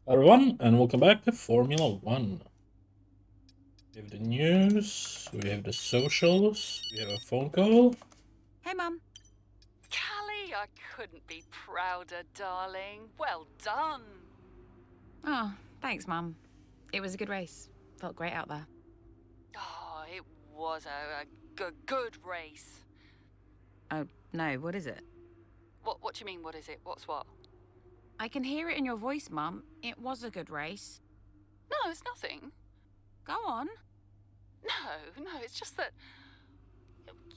Everyone, and welcome back to Formula One. We have the news, we have the socials, we have a phone call. Hey, Mum. Callie, I couldn't be prouder, darling. Well done. Oh, thanks, Mum. It was a good race. Felt great out there. Oh, it was a good race. Oh, no, what is it? What do you mean, what is it? What's what? I can hear it in your voice, Mum. It was a good race. No, it's nothing. Go on. No, it's just that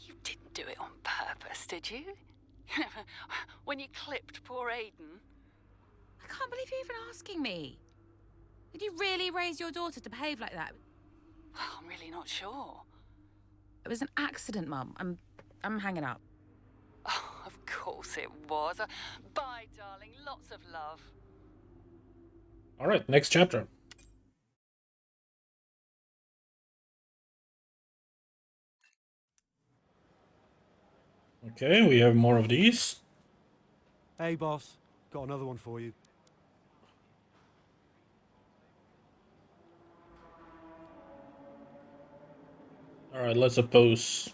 you didn't do it on purpose, did you? When you clipped poor Aiden. I can't believe you're even asking me. Did you really raise your daughter to behave like that? Well, I'm really not sure. It was an accident, Mum. I'm hanging up. Oh, of course it was. Bye, darling. Lots of love. Alright, next chapter. Okay, we have more of these. Hey, boss. Got another one for you. Alright, let's oppose.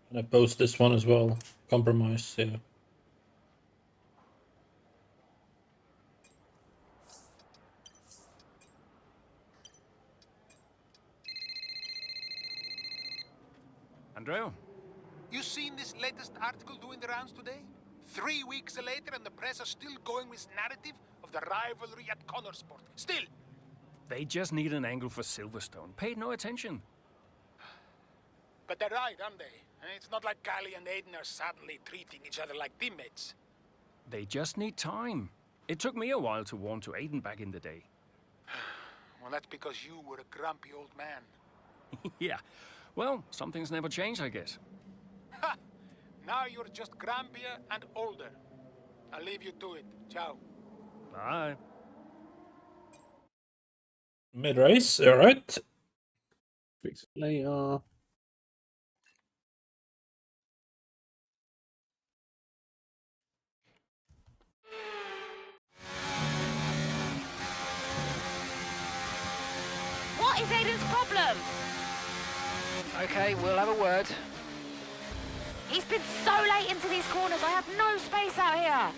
And oppose this one as well. Compromise, yeah. Andrea? You seen this latest article doing the rounds today? 3 weeks later and the press are still going with narrative of the rivalry at Connorsport. Still! They just need an angle for Silverstone. Paid no attention. But they're right, aren't they? It's not like Callie and Aiden are suddenly treating each other like teammates. They just need time. It took me a while to warm to Aiden back in the day. Well, that's because you were a grumpy old man. Yeah. Well, some things never change, I guess. Ha! Now you're just grumpier and older. I'll leave you to it. Ciao. Bye. Mid race, alright. Fix it later. What is Aiden's problem? Okay, we'll have a word. He's been so late into these corners. I have no space out here.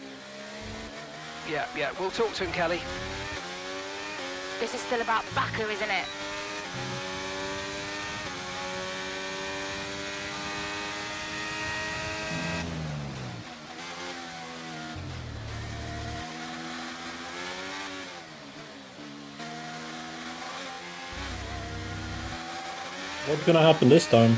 Yeah, we'll talk to him, Kelly. This is still about Baku, isn't it? What's gonna happen this time?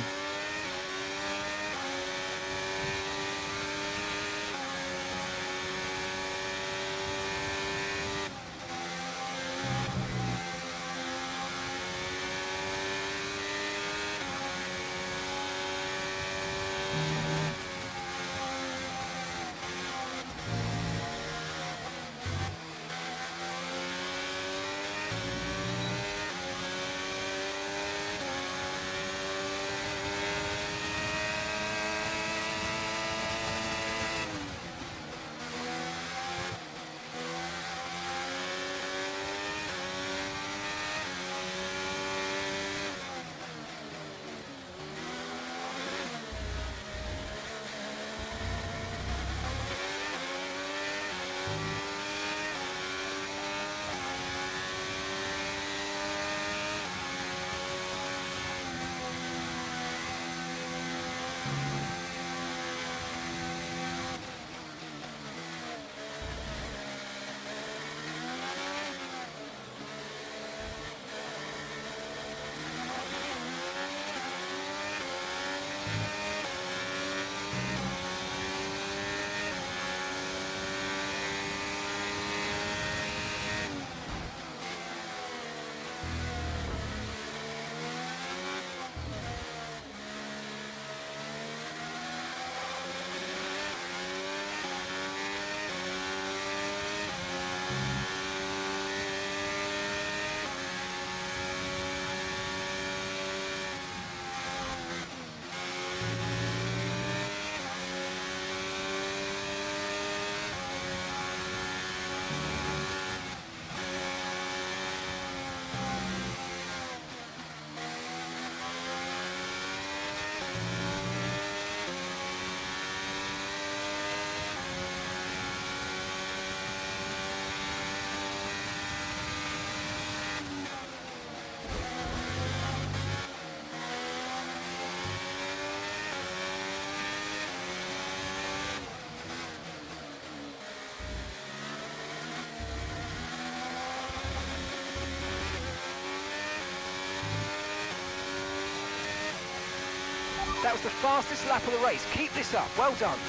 That was the fastest lap of the race. Keep this up. Well done.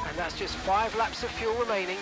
And that's just 5 laps of fuel remaining.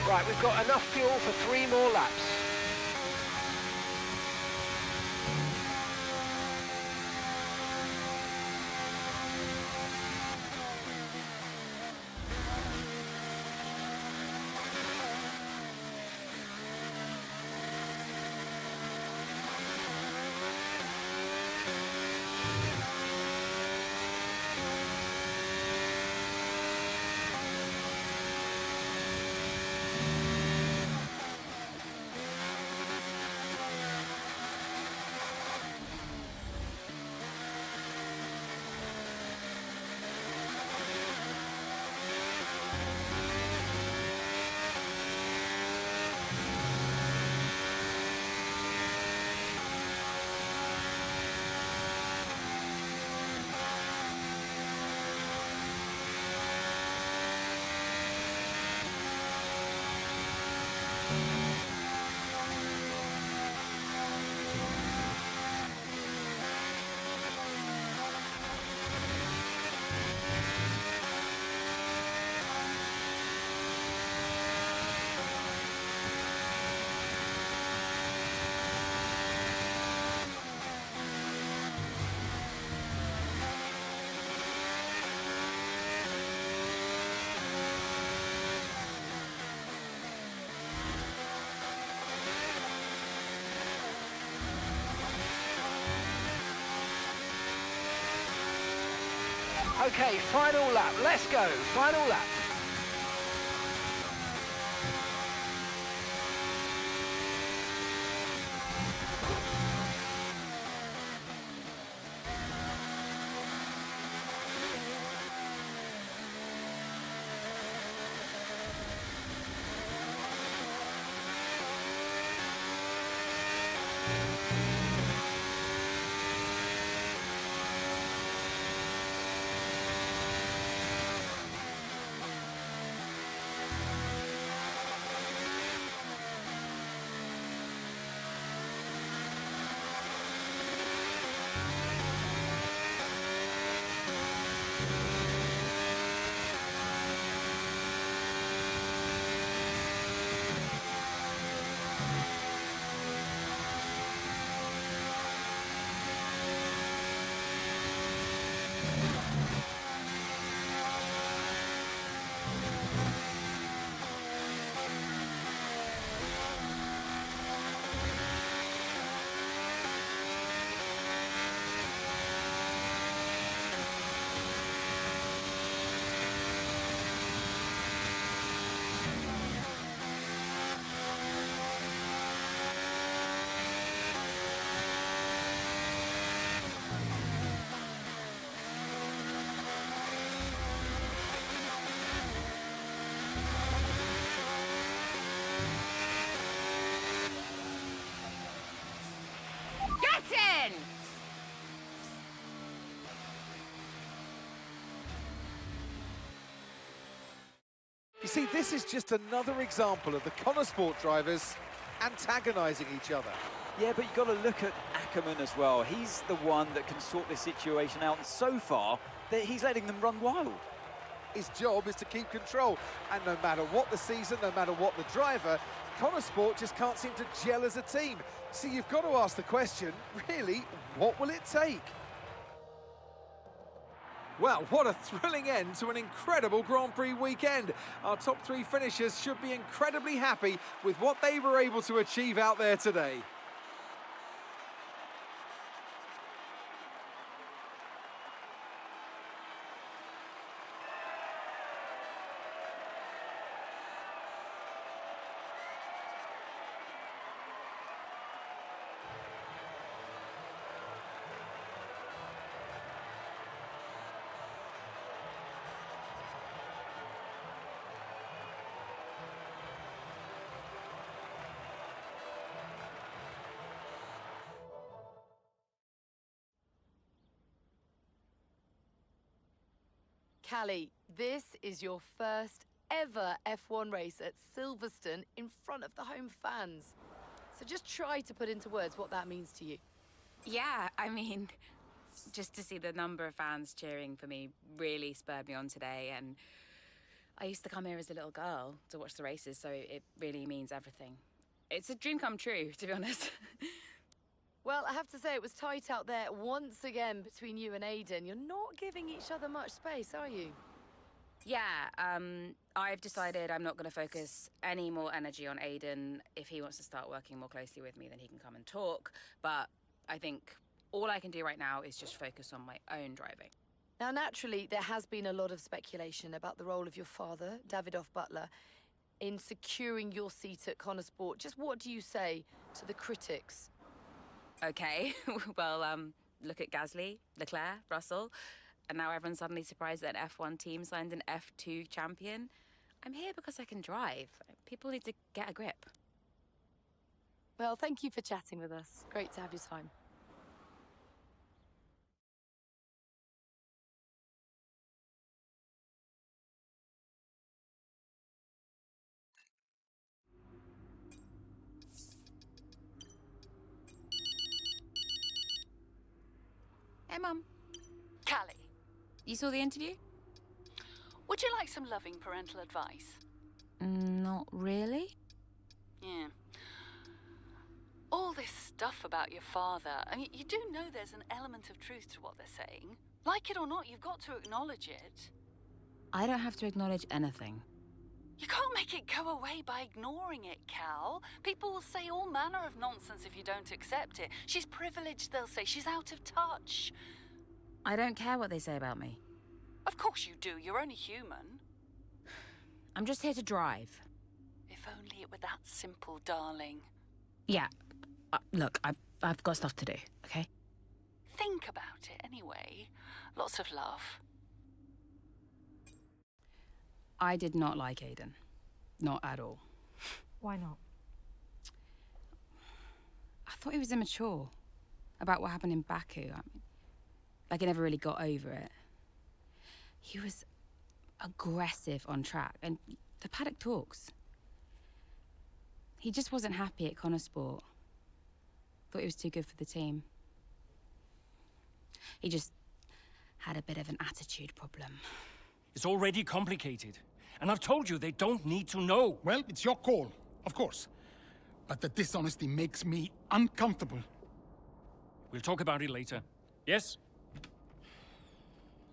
Right, we've got enough fuel for 3 more laps. Okay, final lap. Let's go. Final lap. Get in! You see, this is just another example of the Connor Sport drivers antagonising each other. Yeah, but you've got to look at Ackerman as well. He's the one that can sort this situation out, and so far, he's letting them run wild. His job is to keep control, and no matter what the season, no matter what the driver, Connor Sport just can't seem to gel as a team. So you've got to ask the question, really, what will it take? Well, what a thrilling end to an incredible Grand Prix weekend. Our top three finishers should be incredibly happy with what they were able to achieve out there today. Callie, this is your first ever F1 race at Silverstone in front of the home fans. So just try to put into words what that means to you. Yeah, I mean, just to see the number of fans cheering for me really spurred me on today. And I used to come here as a little girl to watch the races, so it really means everything. It's a dream come true, to be honest. Well, I have to say it was tight out there once again between you and Aiden. You're not giving each other much space, are you? Yeah, I've decided I'm not going to focus any more energy on Aiden. If he wants to start working more closely with me, then he can come and talk. But I think all I can do right now is just focus on my own driving. Now, naturally, there has been a lot of speculation about the role of your father, Davidoff Butler, in securing your seat at Connor Sport. Just what do you say to the critics? Okay, well, look at Gasly, Leclerc, Russell, and now everyone's suddenly surprised that an F1 team signed an F2 champion. I'm here because I can drive. People need to get a grip. Well, thank you for chatting with us. Great to have your time. Hey, Mum. Callie, You saw the interview? would you like some loving parental advice? Not really. Yeah. All this stuff about your father, I mean, you do know there's an element of truth to what they're saying. Like it or not, you've got to acknowledge it. I don't have to acknowledge anything. You can't make it go away by ignoring it, Cal. People will say all manner of nonsense if you don't accept it. She's privileged, they'll say. She's out of touch. I don't care what they say about me. Of course you do. You're only human. I'm just here to drive. If only it were that simple, darling. Yeah. Look, I've got stuff to do, okay? Think about it anyway. Lots of love. I did not like Aiden. Not at all. Why not? I thought he was immature about what happened in Baku. I mean, like, he never really got over it. He was aggressive on track, and the paddock talks. He just wasn't happy at Connosport. Thought he was too good for the team. He just had a bit of an attitude problem. It's already complicated. And I've told you they don't need to know. Well, it's your call, of course. But the dishonesty makes me uncomfortable. We'll talk about it later. Yes?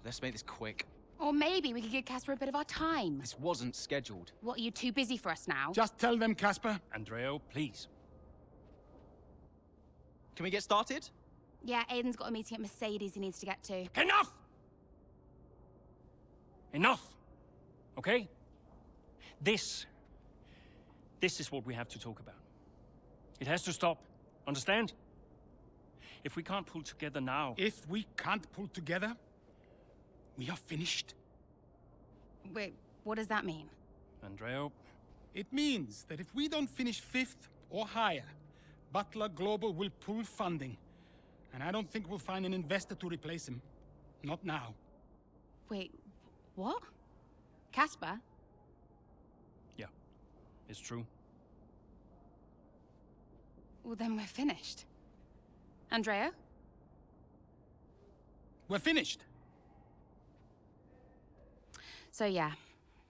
Let's make this quick. Or maybe we could give Casper a bit of our time. This wasn't scheduled. What, are you too busy for us now? Just tell them, Casper. Andreo, please. Can we get started? Yeah, Aiden's got a meeting at Mercedes he needs to get to. Enough! Enough! Okay? This is what we have to talk about. It has to stop. Understand? If we can't pull together now... If we can't pull together, we are finished. Wait, what does that mean? Andreo... It means that if we don't finish 5th or higher, Butler Global will pull funding. And I don't think we'll find an investor to replace him. Not now. Wait, what? Casper? Yeah, it's true. Well, then we're finished. Andrea? We're finished. So yeah,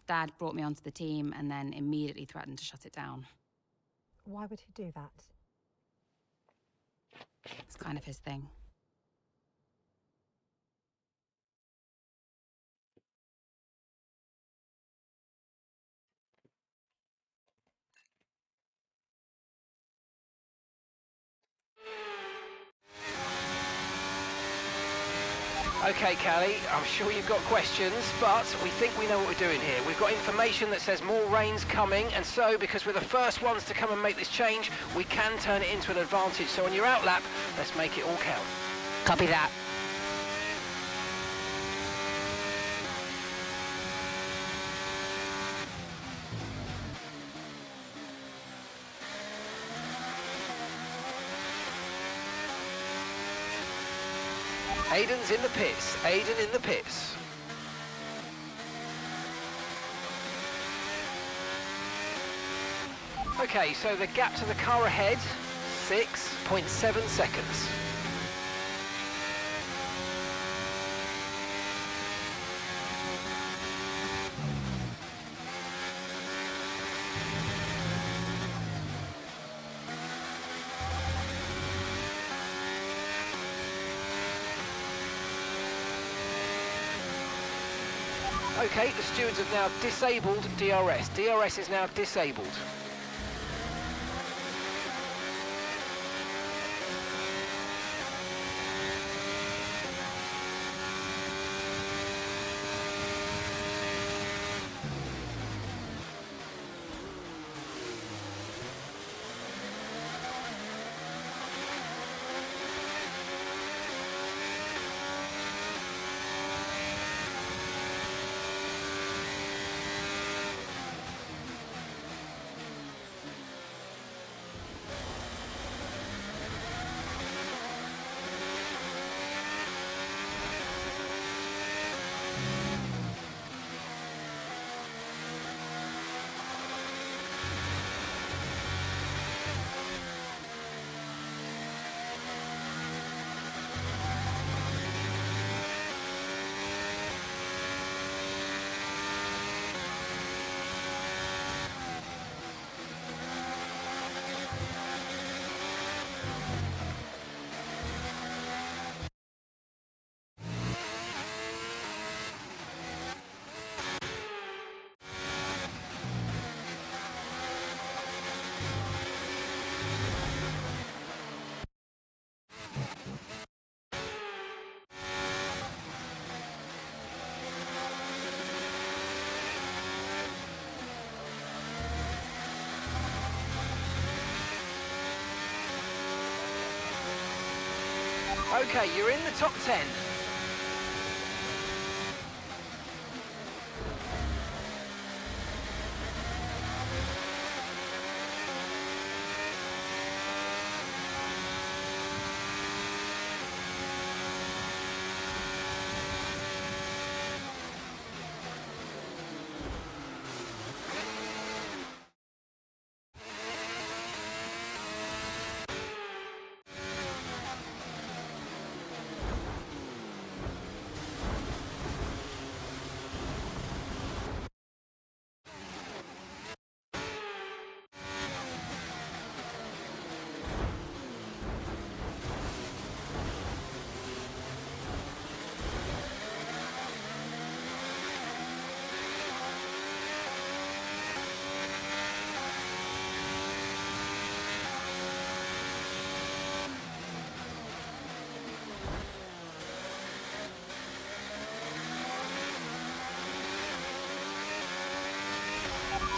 Dad brought me onto the team and then immediately threatened to shut it down. Why would he do that? It's kind of his thing. Okay, Callie, I'm sure you've got questions, but we think we know what we're doing here. We've got information that says more rain's coming, and so, because we're the first ones to come and make this change, we can turn it into an advantage. So on your out lap, let's make it all count. Copy that. Aiden's in the pits. Aiden in the pits. Okay, so the gap to the car ahead, 6.7 seconds. Okay, the stewards have now disabled DRS. DRS is now disabled. Okay, you're in the top 10.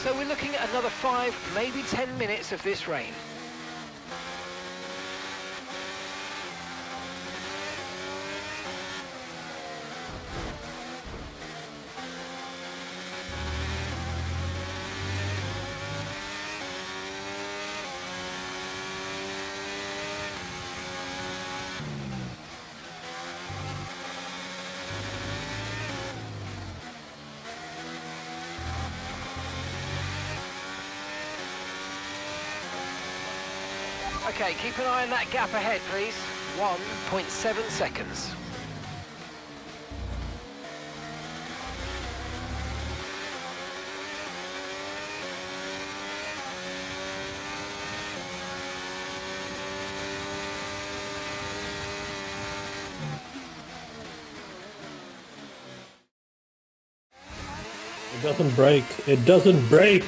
So we're looking at another 5, maybe 10 minutes of this rain. Okay, keep an eye on that gap ahead, please. 1.7 seconds. It doesn't break. It doesn't break.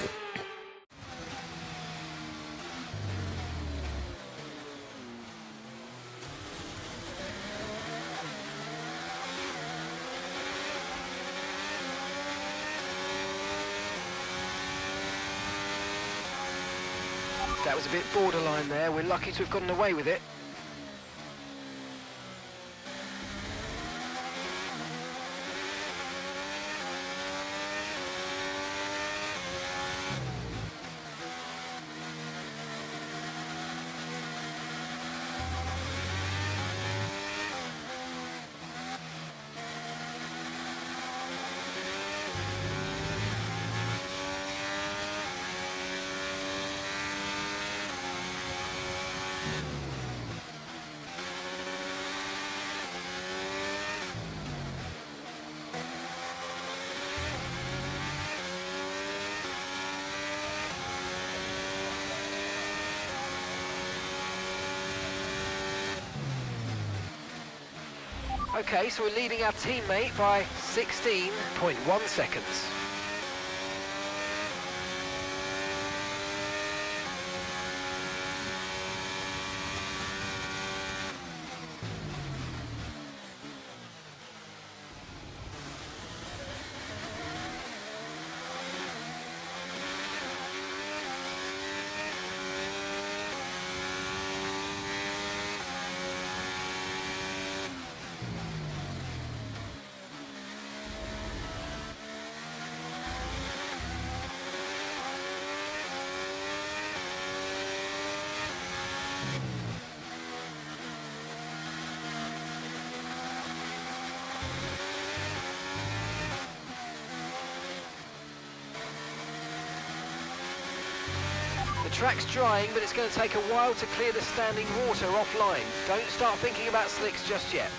That was a bit borderline there. We're lucky to have gotten away with it. Okay, so we're leading our teammate by 16.1 seconds. The track's drying, but it's going to take a while to clear the standing water offline. Don't start thinking about slicks just yet.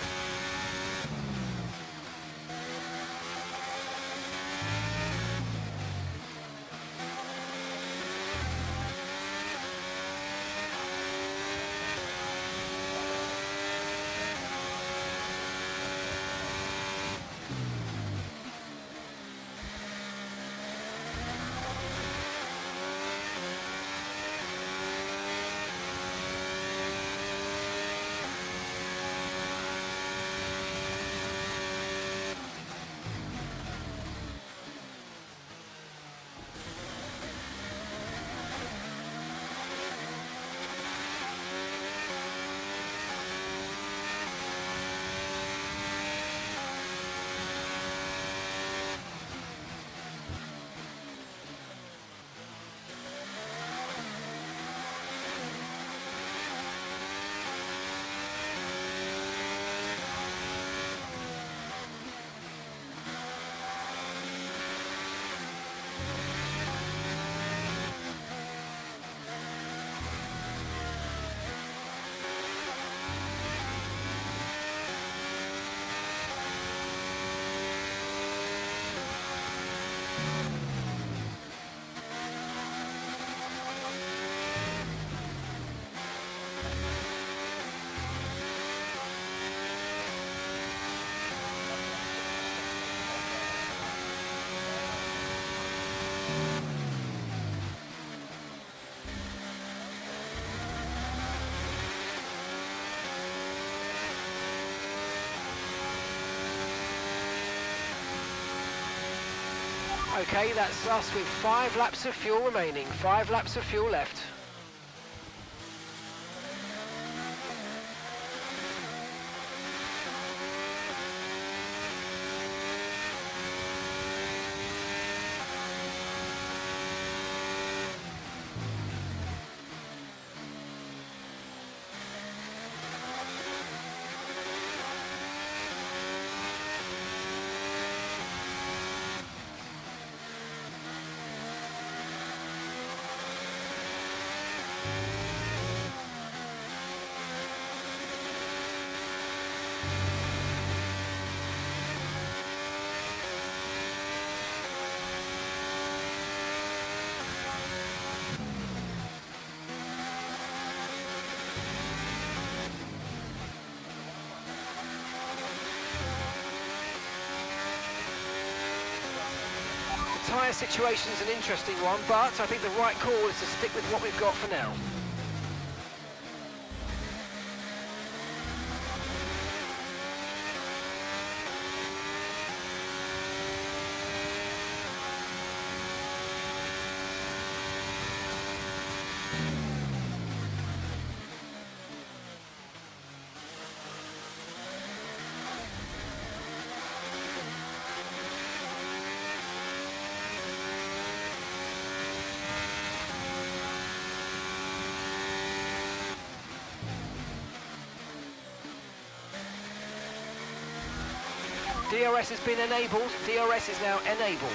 Okay, that's us with 5 laps of fuel remaining. 5 laps of fuel left. Tyre situation's an interesting one, but I think the right call is to stick with what we've got for now. DRS has been enabled. DRS is now enabled.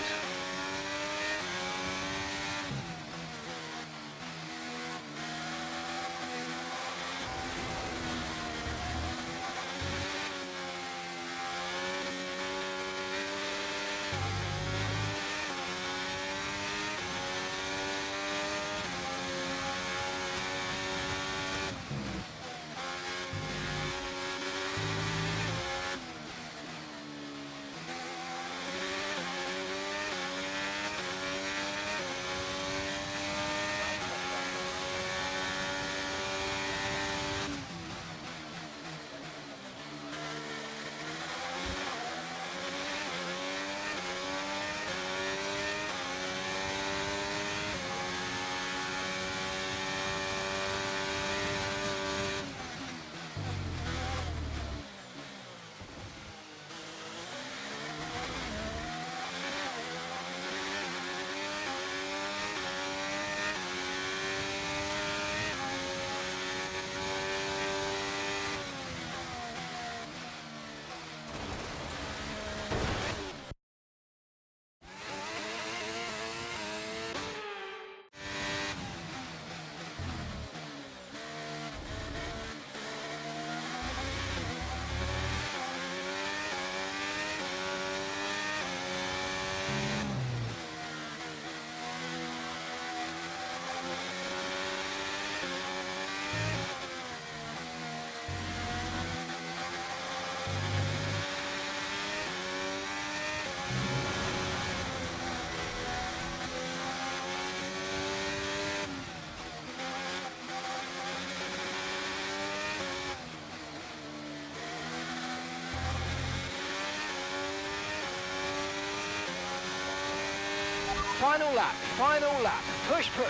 Final lap, final lap. Push, push.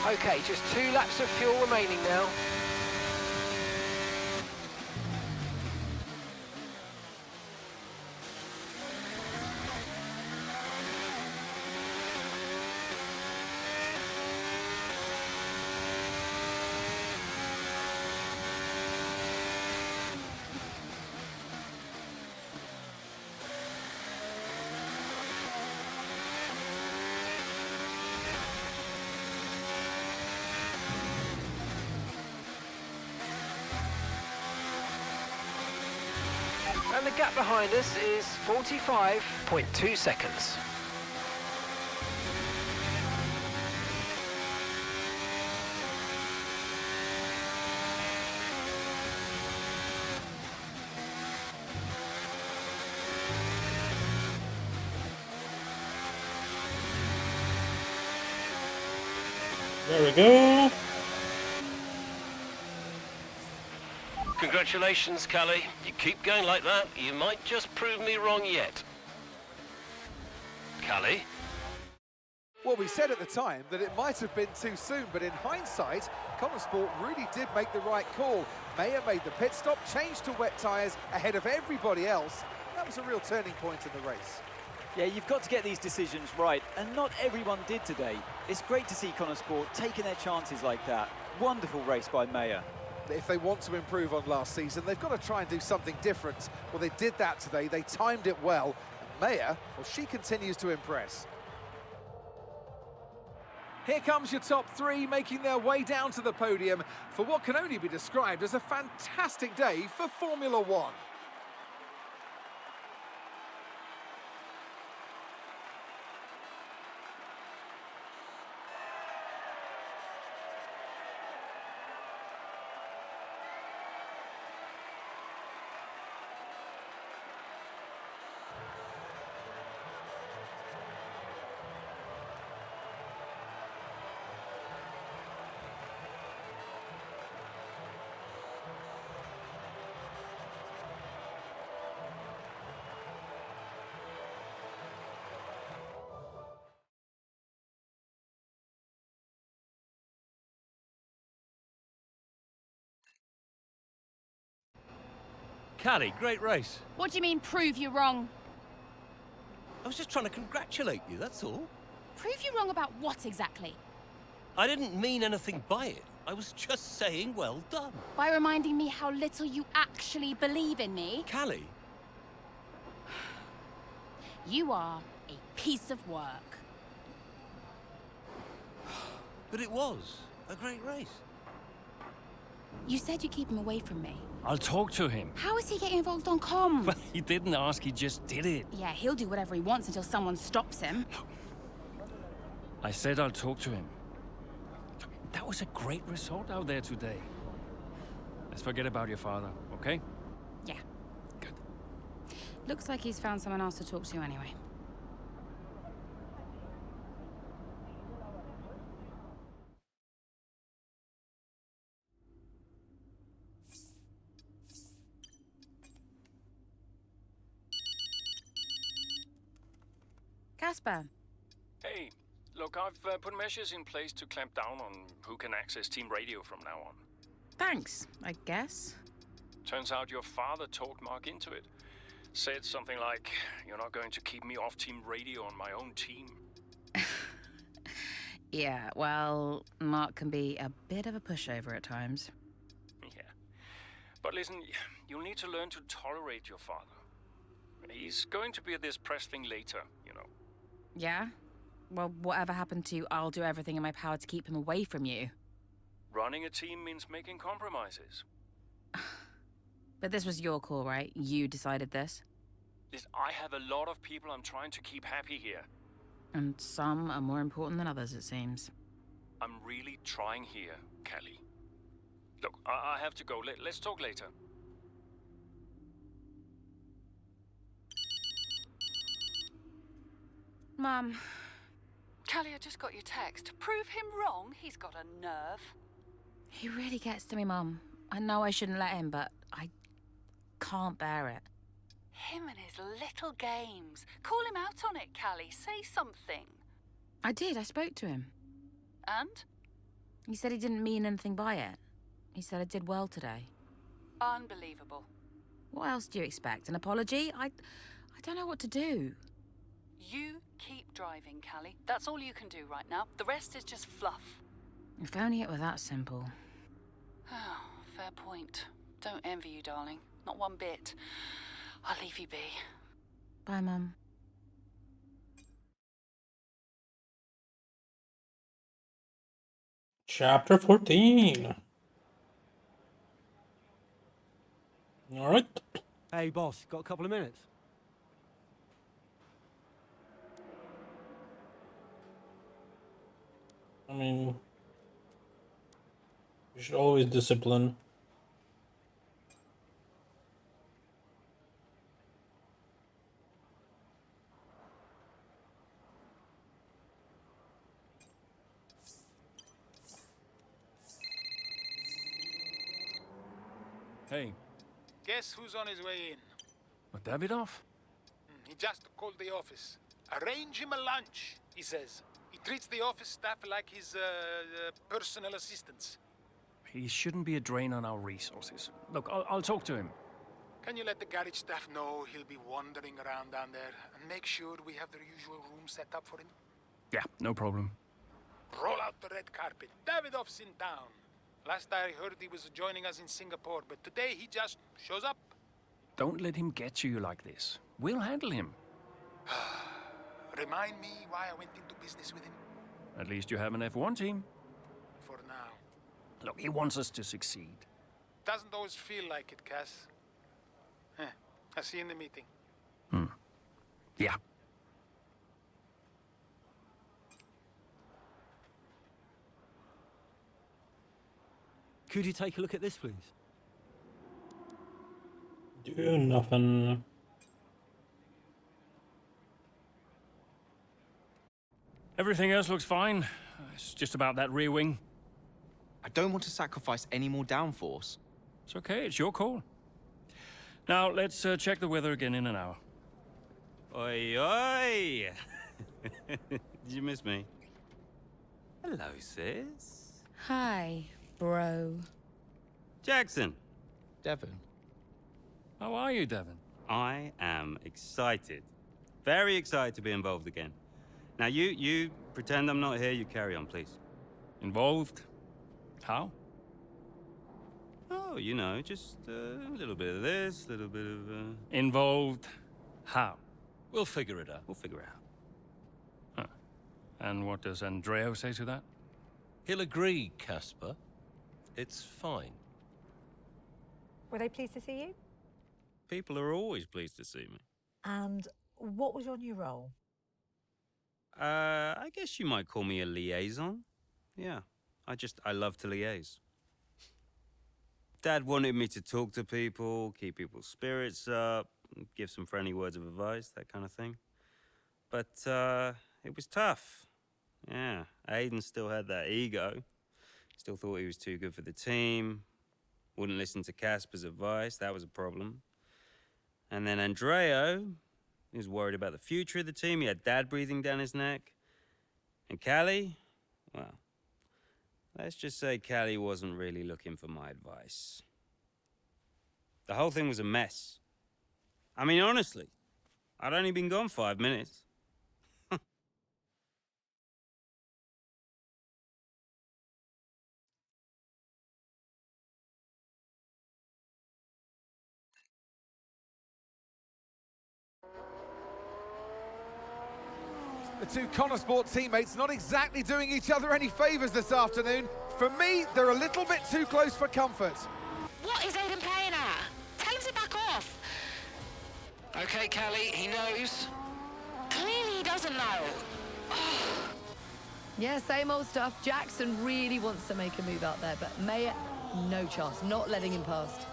Okay, just 2 laps of fuel remaining now. And the gap behind us is 45.2 seconds. There we go. Congratulations, Callie. You keep going like that, you might just prove me wrong yet. Callie? Well, we said at the time that it might have been too soon, but in hindsight, Connorsport really did make the right call. Mayer made the pit stop, changed to wet tyres ahead of everybody else. That was a real turning point in the race. Yeah, you've got to get these decisions right, and not everyone did today. It's great to see Connorsport taking their chances like that. Wonderful race by Mayer. If they want to improve on last season, they've got to try and do something different. Well, they did that today. They timed it well. And Mayer, well, she continues to impress. Here comes your top three, making their way down to the podium for what can only be described as a fantastic day for Formula One. Callie, great race. What do you mean, prove you wrong? I was just trying to congratulate you, that's all. Prove you wrong about what exactly? I didn't mean anything by it. I was just saying well done. By reminding me how little you actually believe in me? Callie? You are a piece of work. But it was a great race. You said you'd keep him away from me. I'll talk to him. How is he getting involved on comms? Well, he didn't ask, he just did it. Yeah, he'll do whatever he wants until someone stops him. I said I'll talk to him. That was a great result out there today. Let's forget about your father, okay? Yeah. Good. Looks like he's found someone else to talk to anyway. Casper. Hey, look, I've put measures in place to clamp down on who can access team radio from now on. Thanks, I guess. Turns out your father talked Mark into it. Said something like, you're not going to keep me off team radio on my own team. Yeah, well, Mark can be a bit of a pushover at times. Yeah. But listen, you'll need to learn to tolerate your father. He's going to be at this press thing later, you know. Yeah? Well, whatever happened to you, I'll do everything in my power to keep him away from you. Running a team means making compromises. But this was your call, right? You decided this? Listen, I have a lot of people I'm trying to keep happy here. And some are more important than others, it seems. I'm really trying here, Callie. Look, I have to go. Let's talk later. Mum. Callie, I just got your text. Prove him wrong? He's got a nerve. He really gets to me, Mum. I know I shouldn't let him, but I can't bear it. Him and his little games. Call him out on it, Callie. Say something. I did. I spoke to him. And? He said he didn't mean anything by it. He said I did well today. Unbelievable. What else do you expect? An apology? I don't know what to do. You keep driving, Callie. That's all you can do right now. The rest is just fluff. If only it were that simple. Oh, fair point. Don't envy you, darling. Not one bit. I'll leave you be. Bye, Mum. Chapter 14. All right. Hey, boss, got a couple of minutes? I mean, you should always discipline. Hey, Guess who's on his way in? what, Davidoff? He just called the office. Arrange him a lunch, he says. He treats the office staff like his personal assistants. He shouldn't be a drain on our resources. Look, I'll talk to him. Can you let the garage staff know he'll be wandering around down there, and make sure we have the usual room set up for him? Yeah, no problem. Roll out the red carpet. Davidoff's in town. Last I heard he was joining us in Singapore, but today he just shows up. Don't let him get to you like this. We'll handle him. Remind me why I went into business with him. At least you have an F1 team. For now. Look, he wants us to succeed. Doesn't always feel like it, Cass. I'll see you in the meeting. Yeah. Could you take a look at this, please? Do nothing. Everything else looks fine. It's just about that rear wing. I don't want to sacrifice any more downforce. It's okay, it's your call. Now, let's check the weather again in an hour. Oi, oi! Did you miss me? Hello, sis. Hi, bro. Jackson. Devon. How are you, Devon? I am excited. Very excited to be involved again. Now, you pretend I'm not here. You carry on, please. Involved? How? Oh, you know, just a little bit of this, a little bit of... Involved? How? We'll figure it out. We'll figure it out. Huh. And what does Andreo say to that? He'll agree, Casper. It's fine. Were they pleased to see you? People are always pleased to see me. And what was your new role? I guess you might call me a liaison. Yeah, I love to liaise. Dad wanted me to talk to people, keep people's spirits up, give some friendly words of advice, that kind of thing. But it was tough. Yeah, Aiden still had that ego. Still thought he was too good for the team. Wouldn't listen to Casper's advice, that was a problem. And then Andreo, he was worried about the future of the team. He had Dad breathing down his neck. And Callie, well, let's just say Callie wasn't really looking for my advice. The whole thing was a mess. I mean, honestly, I'd only been gone 5 minutes. The two Connor Sport teammates not exactly doing each other any favours this afternoon. For me, they're a little bit too close for comfort. What is Aiden playing at? Tell him to back off. Okay, Callie, he knows. Clearly he doesn't know. Yeah, same old stuff. Jackson really wants to make a move out there, but Mayer, no chance. Not letting him past.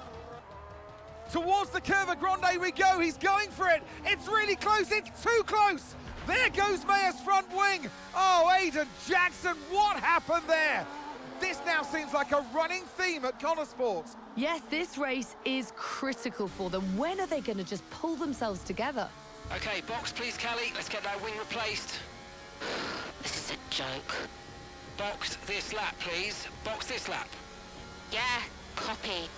Towards the Curva Grande we go. He's going for it. It's really close. It's too close. There goes Mayer's front wing. Oh, Aiden Jackson, what happened there? This now seems like a running theme at Connor Sports. Yes, this race is critical for them. When are they going to just pull themselves together? Okay, box please, Callie. Let's get that wing replaced. This is a joke. Box this lap, please. Box this lap. Yeah, copy.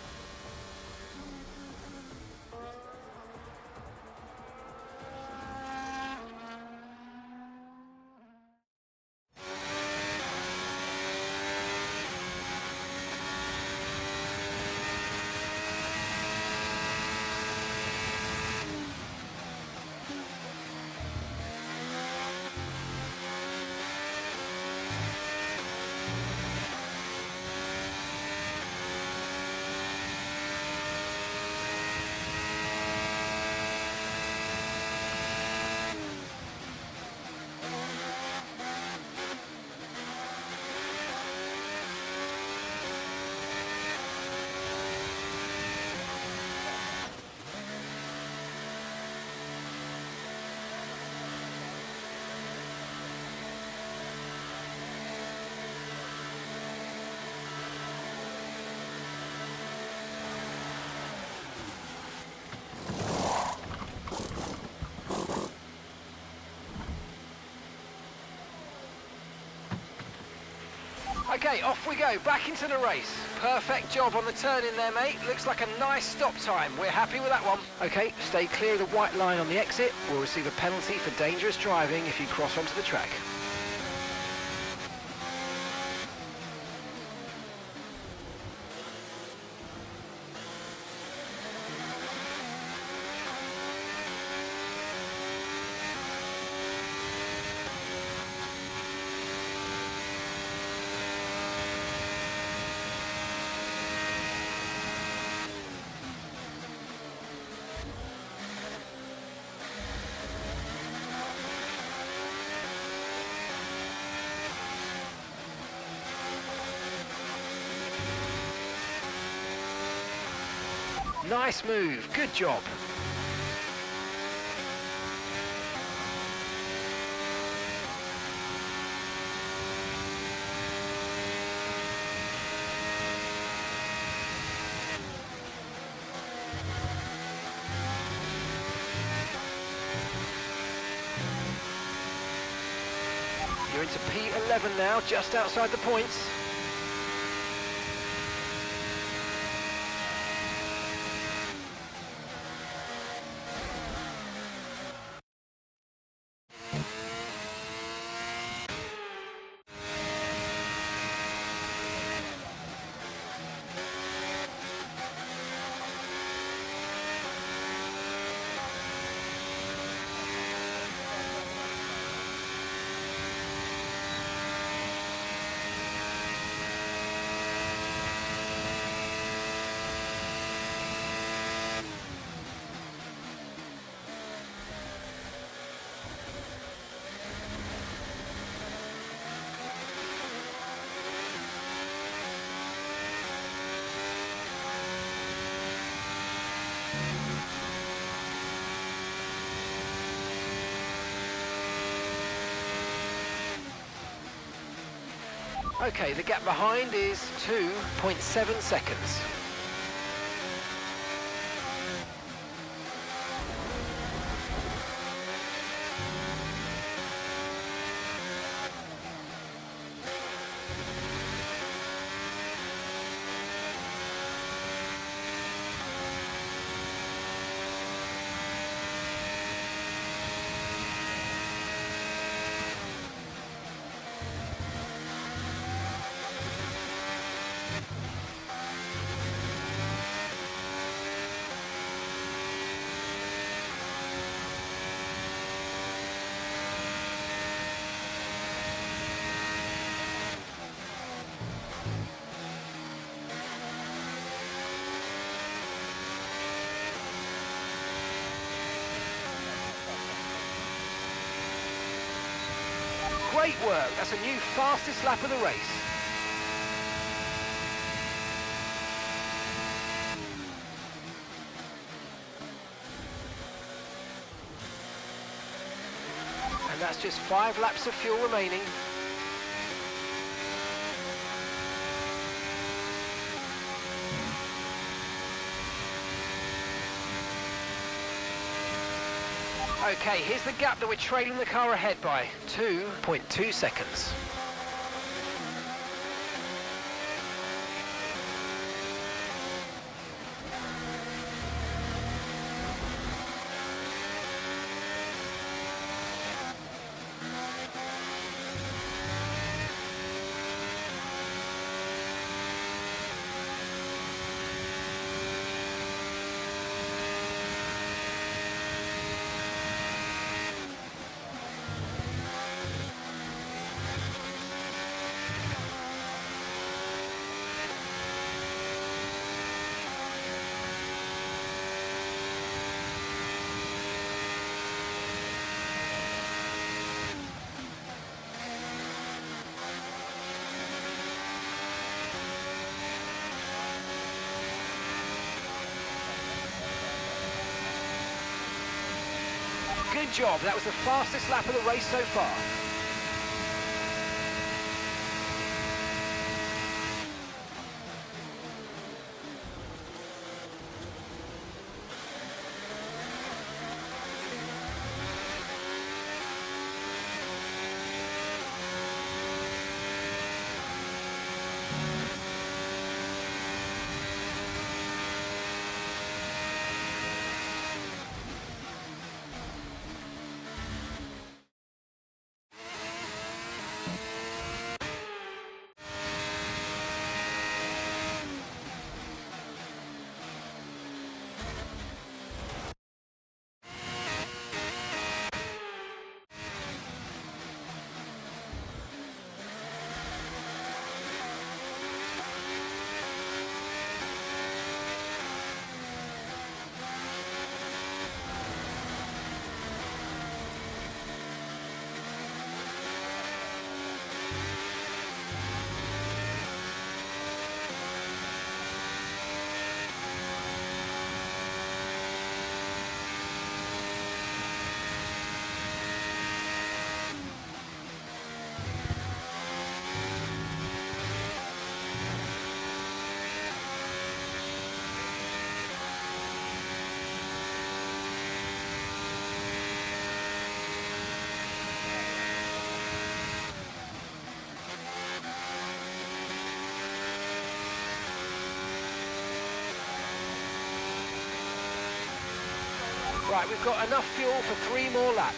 Okay, off we go, back into the race. Perfect job on the turn in there, mate. Looks like a nice stop time. We're happy with that one. Okay, stay clear of the white line on the exit. We'll receive a penalty for dangerous driving if you cross onto the track. Nice move, good job. You're into P11 now, just outside the points. Okay, the gap behind is 2.7 seconds. Great work, that's a new fastest lap of the race. And that's just 5 laps of fuel remaining. Okay, here's the gap that we're trailing the car ahead by, 2.2 seconds. Good job, that was the fastest lap of the race so far. Right, we've got enough fuel for 3 more laps.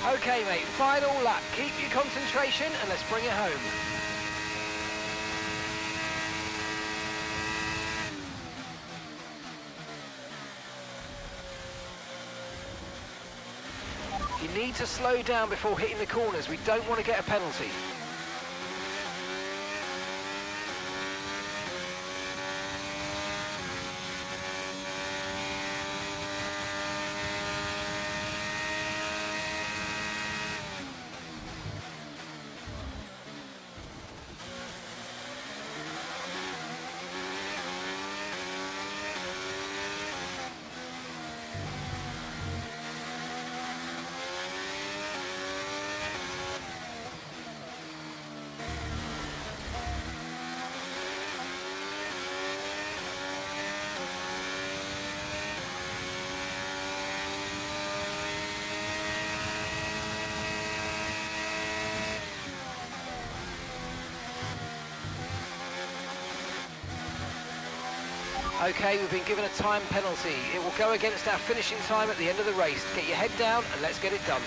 Okay, mate, final lap. Keep your concentration and let's bring it home. You need to slow down before hitting the corners. We don't want to get a penalty. Okay, we've been given a time penalty. It will go against our finishing time at the end of the race. Get your head down and let's get it done.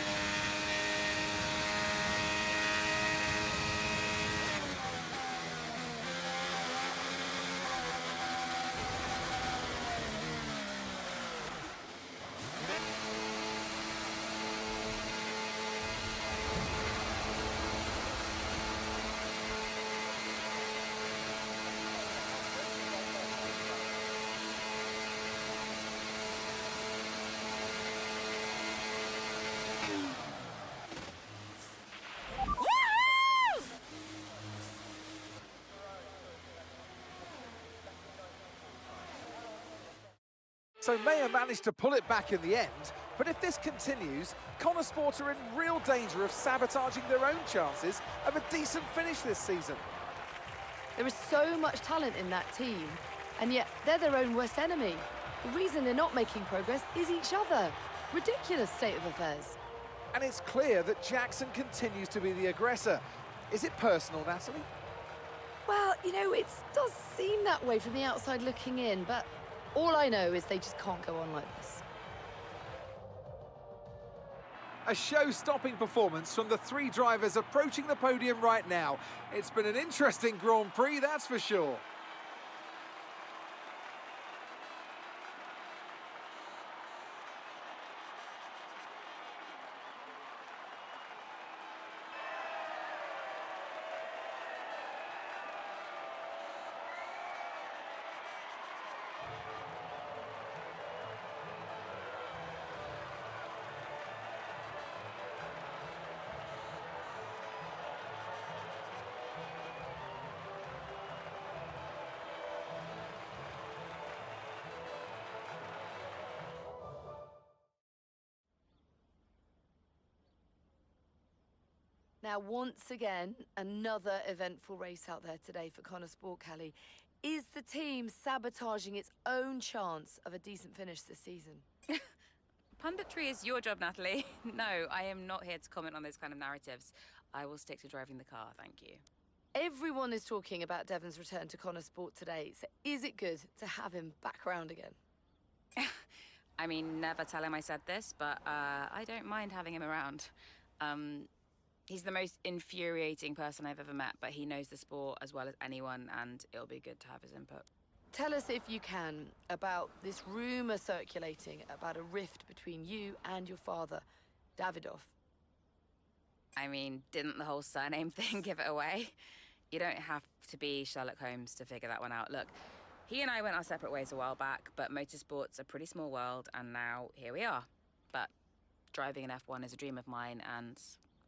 So Mayer managed to pull it back in the end, but if this continues, Connor Sport are in real danger of sabotaging their own chances of a decent finish this season. There is so much talent in that team, and yet they're their own worst enemy. The reason they're not making progress is each other. Ridiculous state of affairs. And it's clear that Jackson continues to be the aggressor. Is it personal, Natalie? Well, you know, it does seem that way from the outside looking in, but all I know is they just can't go on like this. A show-stopping performance from the 3 drivers approaching the podium right now. It's been an interesting Grand Prix, that's for sure. Now, once again, another eventful race out there today for Connor Sport, Kelly. Is the team sabotaging its own chance of a decent finish this season? Punditry is your job, Natalie. No, I am not here to comment on those kind of narratives. I will stick to driving the car, thank you. Everyone is talking about Devon's return to Connor Sport today, so is it good to have him back around again? I mean, never tell him I said this, but I don't mind having him around. He's the most infuriating person I've ever met, but he knows the sport as well as anyone, and it'll be good to have his input. Tell us, if you can, about this rumor circulating about a rift between you and your father, Davidoff. I mean, didn't the whole surname thing give it away? You don't have to be Sherlock Holmes to figure that one out. Look, he and I went our separate ways a while back, but motorsport's a pretty small world, and now here we are. But driving an F1 is a dream of mine, and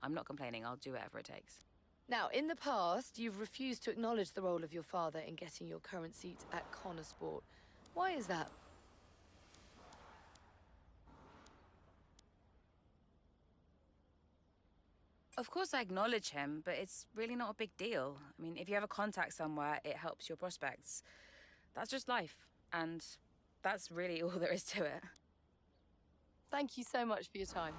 I'm not complaining. I'll do whatever it takes. Now, in the past, you've refused to acknowledge the role of your father in getting your current seat at Connor Sport. Why is that? Of course I acknowledge him, but it's really not a big deal. I mean, if you have a contact somewhere, it helps your prospects. That's just life, and that's really all there is to it. Thank you so much for your time.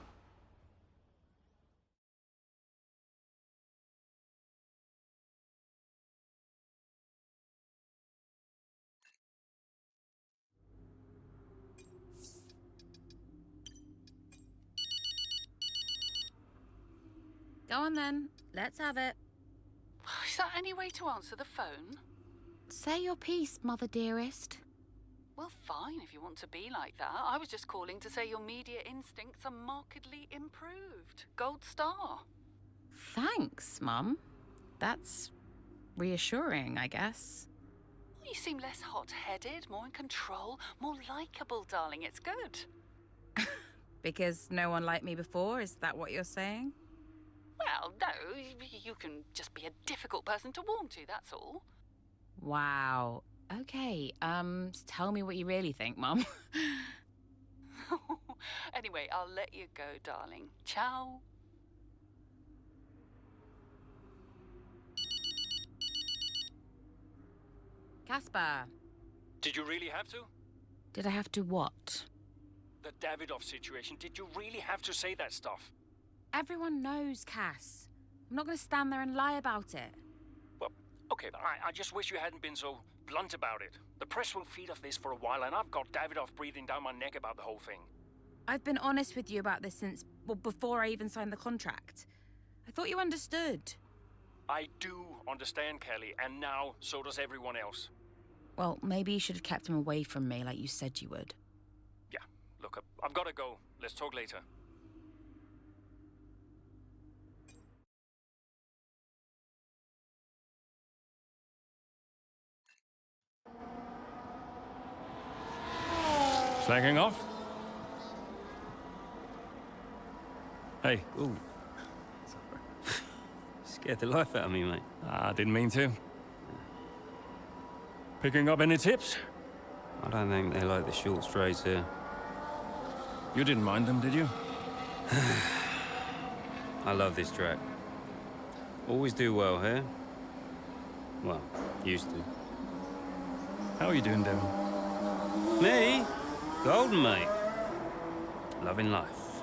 Go on then, let's have it. Is that any way to answer the phone? Say your piece, mother dearest. Well, fine, if you want to be like that. I was just calling to say your media instincts are markedly improved. Gold star. Thanks, Mum. That's reassuring, I guess. You seem less hot-headed, more in control, more likeable, darling. It's good. Because no one liked me before, is that what you're saying? Well, no, you can just be a difficult person to warm to, that's all. Wow. Okay, tell me what you really think, Mum. Anyway, I'll let you go, darling. Ciao. Caspar. Did you really have to? Did I have to what? The Davidoff situation. Did you really have to say that stuff? Everyone knows, Cass. I'm not going to stand there and lie about it. Well, okay, but I just wish you hadn't been so blunt about it. The press will feed off this for a while, and I've got Davidoff breathing down my neck about the whole thing. I've been honest with you about this since, well, before I even signed the contract. I thought you understood. I do understand, Kelly, and now so does everyone else. Well, maybe you should have kept him away from me like you said you would. Yeah, look, I've got to go. Let's talk later. Slacking off? Hey. Ooh. Scared the life out of me, mate. I didn't mean to. Picking up any tips? I don't think they like the short straights here. You didn't mind them, did you? I love this track. Always do well here. Well, used to. How are you doing, Devon? Me? Golden, mate. Loving life.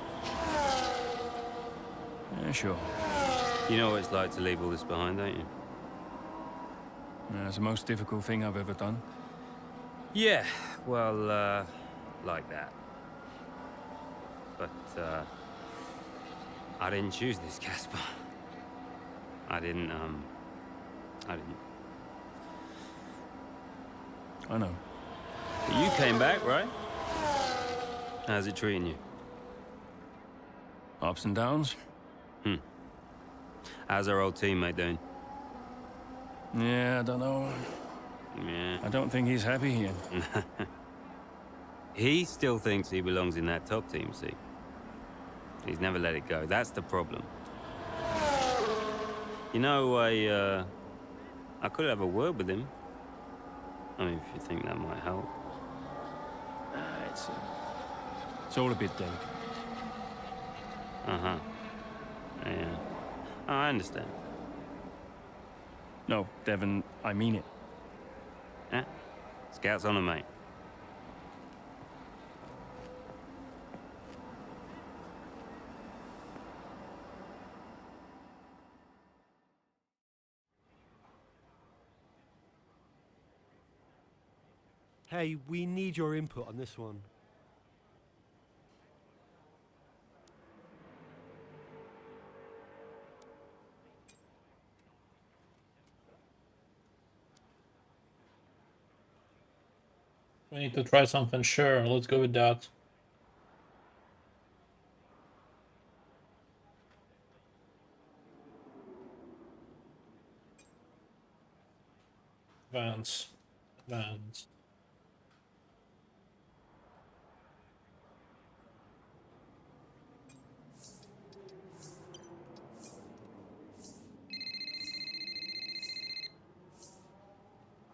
Yeah, sure. You know what it's like to leave all this behind, don't you? Yeah, it's the most difficult thing I've ever done. Yeah, well, like that. But, I didn't choose this, Caspar. I didn't. I know. But you came back, right? How's it treating you? Ups and downs. How's our old teammate doing? Yeah, I don't know. Yeah. I don't think he's happy here. He still thinks he belongs in that top team, see? He's never let it go. That's the problem. You know, I could have a word with him. I mean, if you think that might help. It's all a bit delicate. Uh-huh. Yeah. Oh, I understand. No, Devon, I mean it. Yeah? Scouts on 'em, mate. Hey, we need your input on this one. We need to try something, sure, let's go with that. Vans.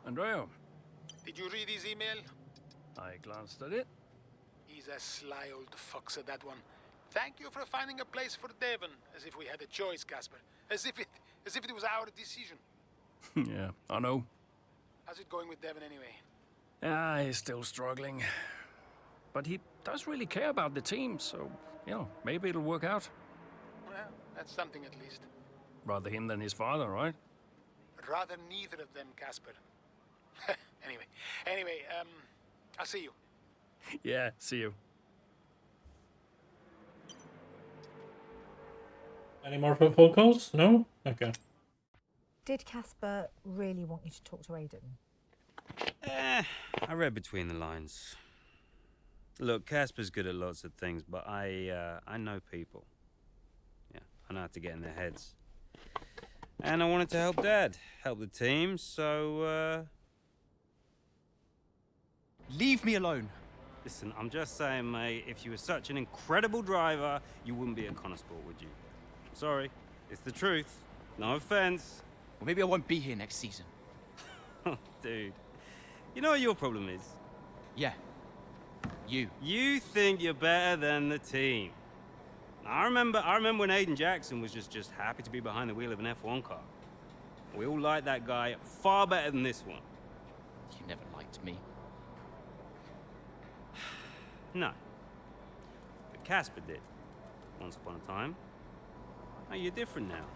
Andrea, Did you read his email? I glanced at it. He's a sly old foxer, that one. Thank you for finding a place for Devon, as if we had a choice, Casper. As if it was our decision. Yeah, I know. How's it going with Devon anyway? Ah, he's still struggling. But he does really care about the team, so, you know, maybe it'll work out. Well, that's something at least. Rather him than his father, right? Rather neither of them, Casper. Anyway, I'll see you. Yeah, see you. Any more phone calls? No? Okay. Did Casper really want you to talk to Aiden? I read between the lines. Look, Casper's good at lots of things, but I know people. Yeah, I know how to get in their heads. And I wanted to help Dad, help the team, so, Leave me alone. Listen, I'm just saying, mate, if you were such an incredible driver, you wouldn't be at Connor Sport, would you? I'm sorry. It's the truth. No offense. Well, maybe I won't be here next season. Dude. You know what your problem is? Yeah. You. You think you're better than the team. I remember when Aiden Jackson was just happy to be behind the wheel of an F1 car. We all liked that guy far better than this one. You never liked me. No. But Casper did. Once upon a time. Now you're different now.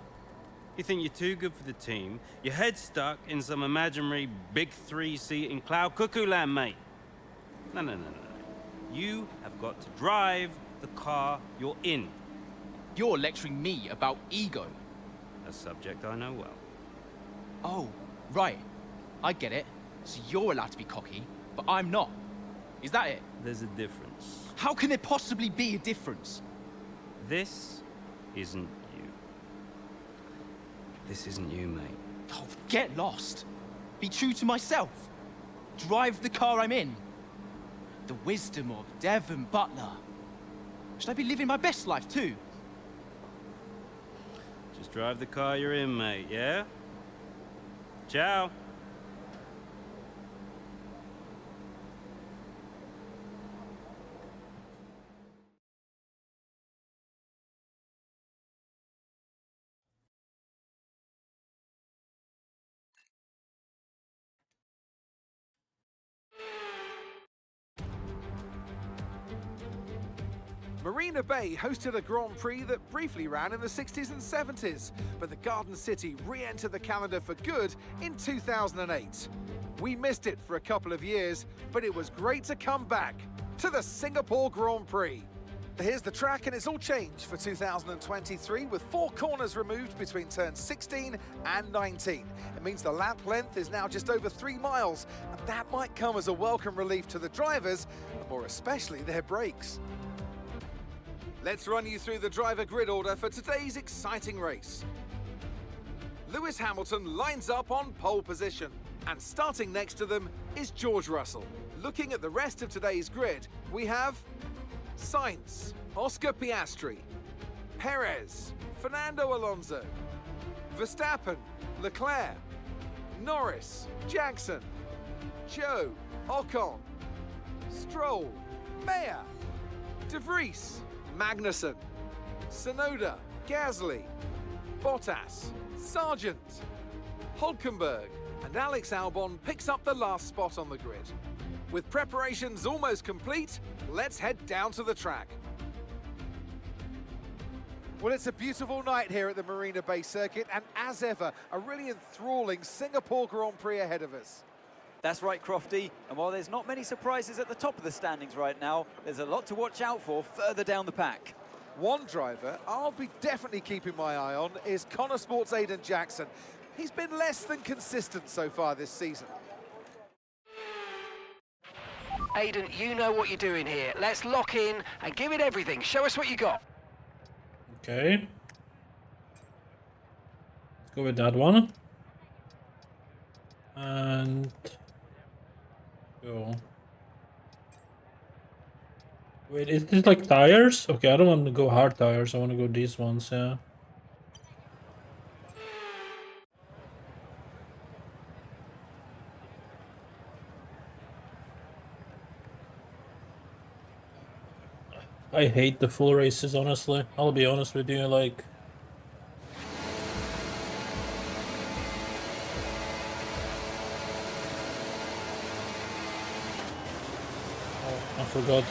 You think you're too good for the team. Your head's stuck in some imaginary big three-seat in cloud cuckoo land, mate. No. You have got to drive the car you're in. You're lecturing me about ego. A subject I know well. Oh, right. I get it. So you're allowed to be cocky, but I'm not. Is that it? There's a difference. How can there possibly be a difference? This isn't you. This isn't you, mate. Oh, get lost. Be true to myself. Drive the car I'm in. The wisdom of Devon Butler. Should I be living my best life too? Just drive the car you're in, mate, yeah? Ciao. Marina Bay hosted a Grand Prix that briefly ran in the 60s and 70s, but the Garden City re-entered the calendar for good in 2008. We missed it for a couple of years, but it was great to come back to the Singapore Grand Prix. Here's the track, and it's all changed for 2023, with 4 corners removed between turns 16 and 19. It means the lap length is now just over 3 miles, and that might come as a welcome relief to the drivers, and more especially their brakes. Let's run you through the driver grid order for today's exciting race. Lewis Hamilton lines up on pole position, and starting next to them is George Russell. Looking at the rest of today's grid, we have Sainz, Oscar Piastri, Perez, Fernando Alonso, Verstappen, Leclerc, Norris, Jackson, Zhou, Ocon, Stroll, Mayer, De Vries, Magnussen, Tsunoda, Gasly, Bottas, Sargent, Hulkenberg, and Alex Albon picks up the last spot on the grid. With preparations almost complete, let's head down to the track. Well, it's a beautiful night here at the Marina Bay Circuit, and as ever, a really enthralling Singapore Grand Prix ahead of us. That's right, Crofty. And while there's not many surprises at the top of the standings right now, there's a lot to watch out for further down the pack. One driver I'll be definitely keeping my eye on is Connor Sports' Aidan Jackson. He's been less than consistent so far this season. Aidan, you know what you're doing here. Let's lock in and give it everything. Show us what you got. Okay. Let's go with that one. And go. Wait, is this like tires? Okay, I don't want to go hard tires. I want to go these ones, yeah. I hate the full races, honestly. I'll be honest with you, like... Oh, I forgot.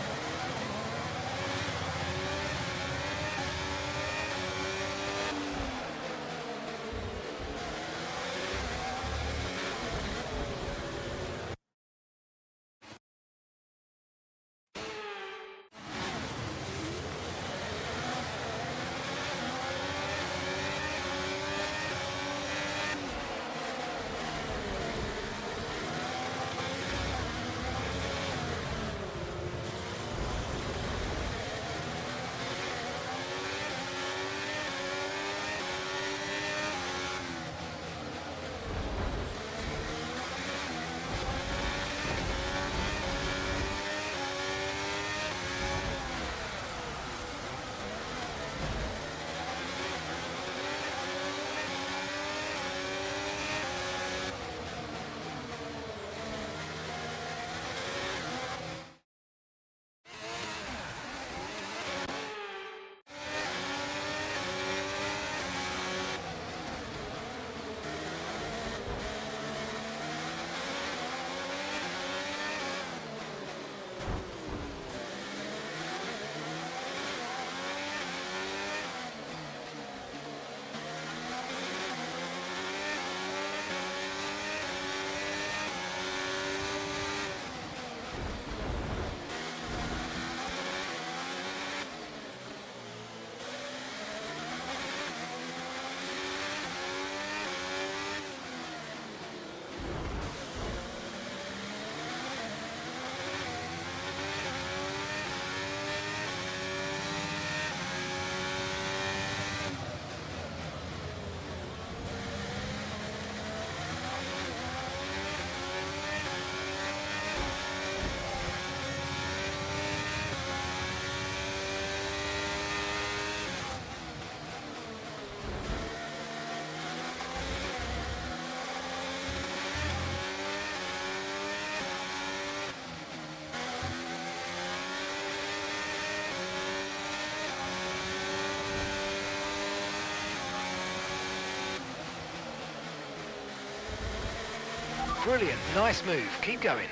Brilliant, nice move. Keep going.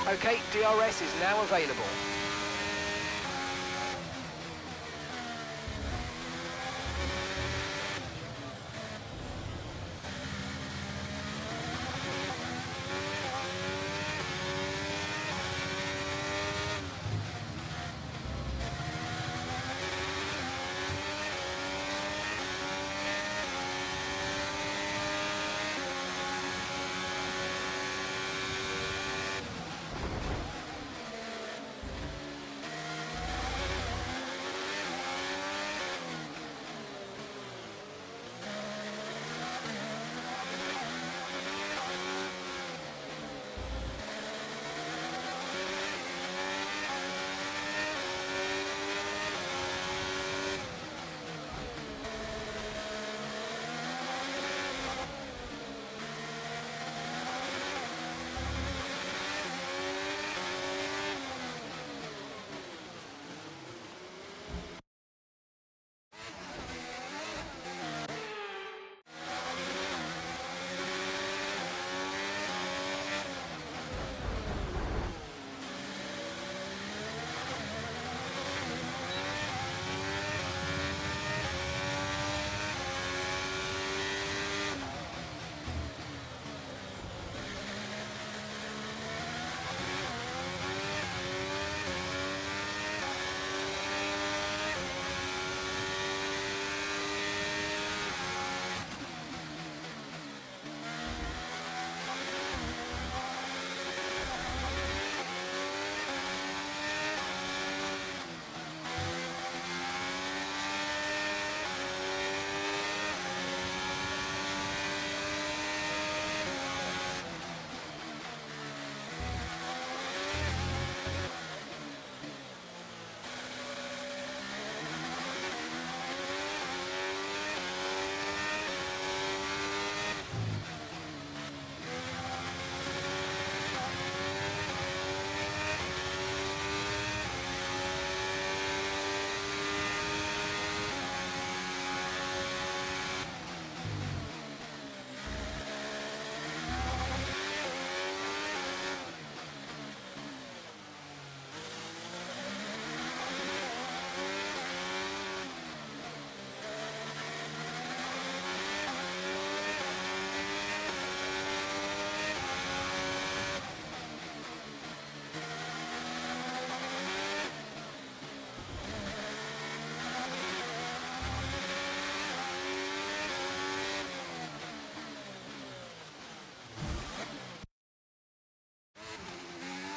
Okay, DRS is now available.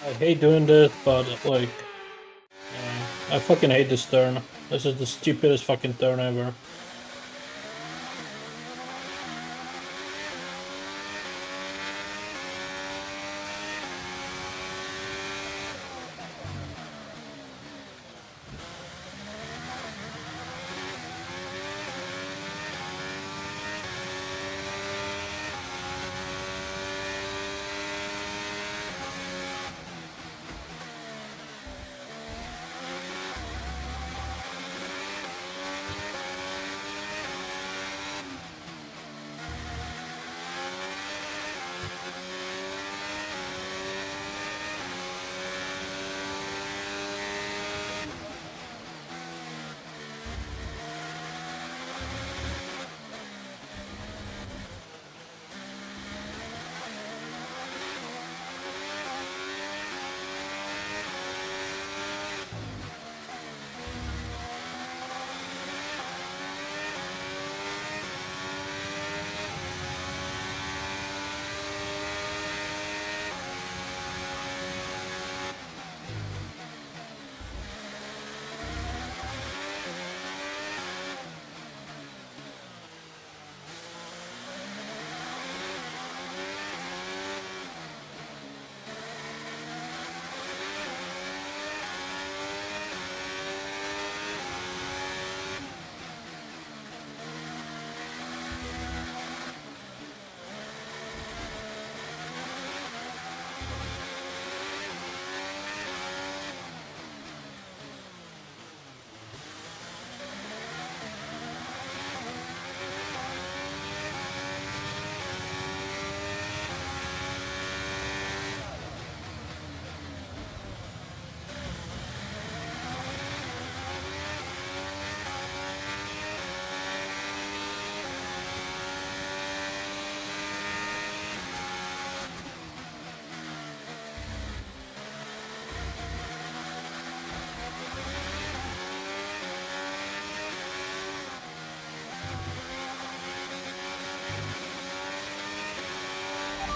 I hate doing this, but like, I fucking hate this turn. This is the stupidest fucking turn ever.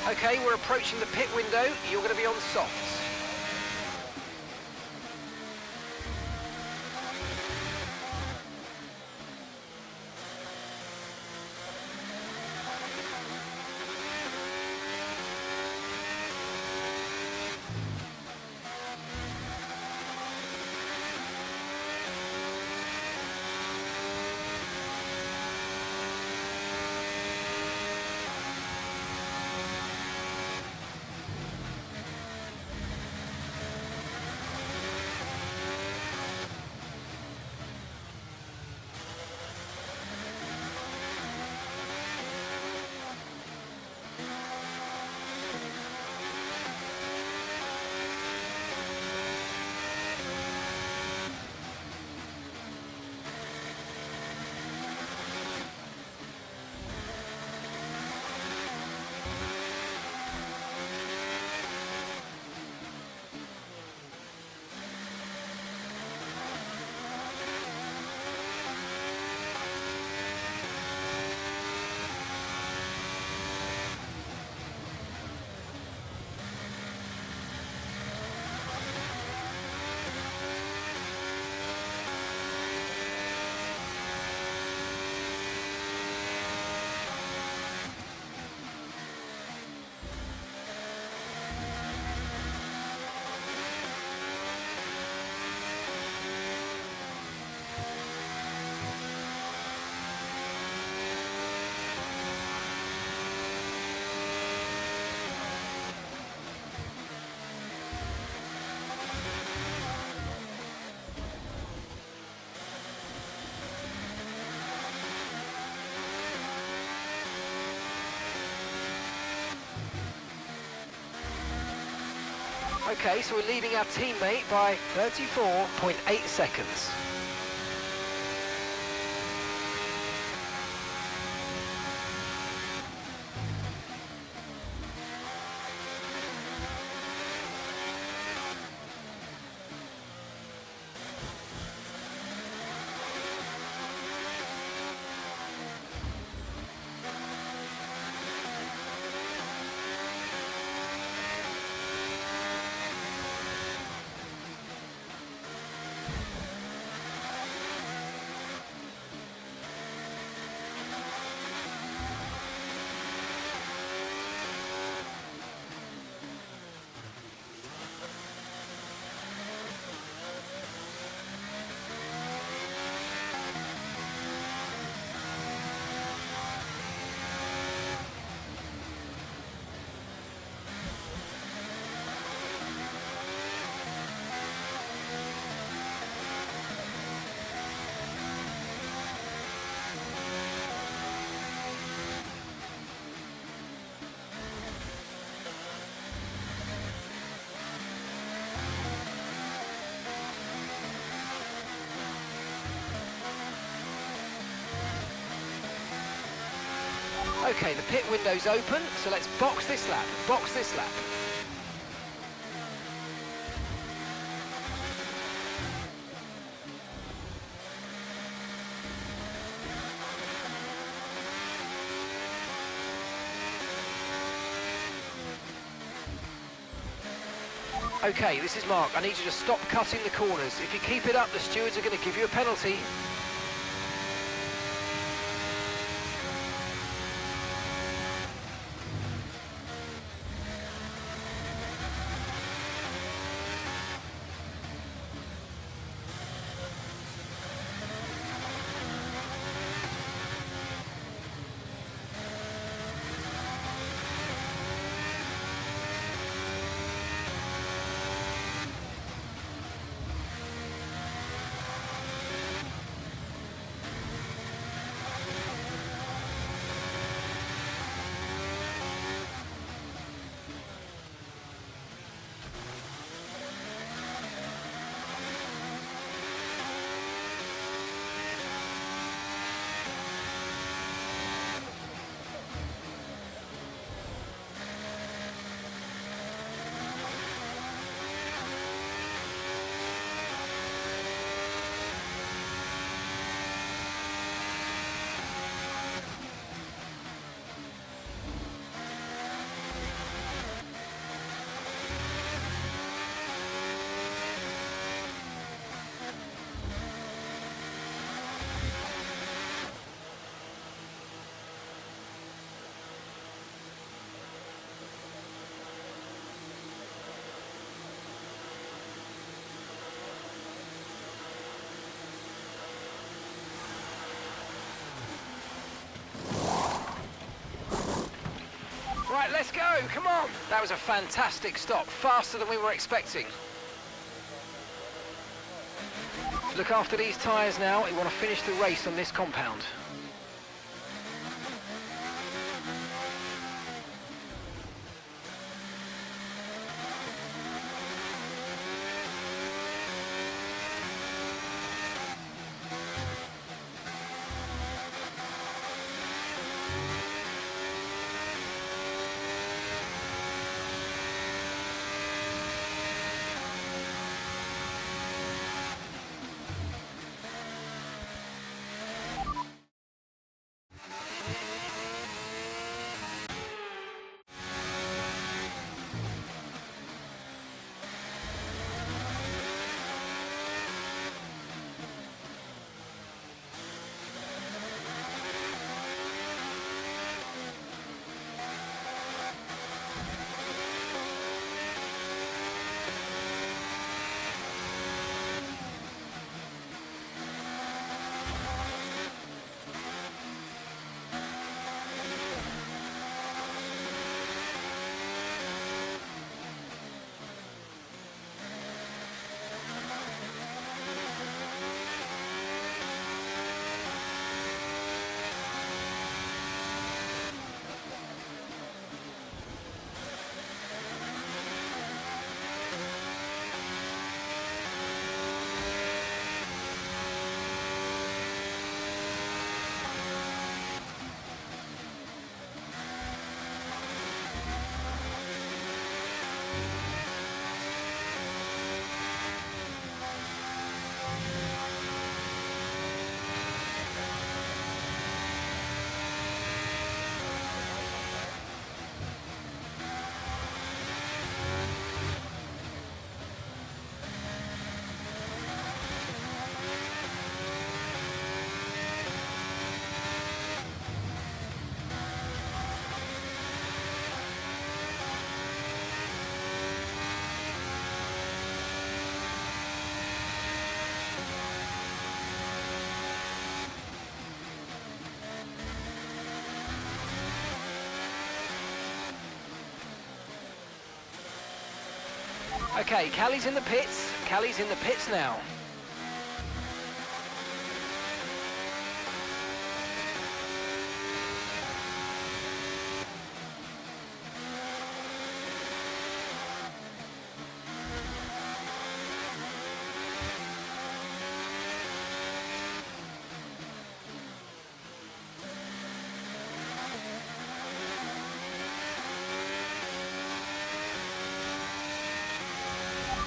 Okay, we're approaching the pit window. You're going to be on softs. Okay, so we're leading our teammate by 34.8 seconds. Okay, the pit window's open, so let's box this lap, box this lap. Okay, this is Mark. I need you to stop cutting the corners. If you keep it up, the stewards are going to give you a penalty. let's go, come on. That was a fantastic stop, faster than we were expecting. Look after these tyres now, we want to finish the race on this compound. Okay, Callie's in the pits. Callie's in the pits now.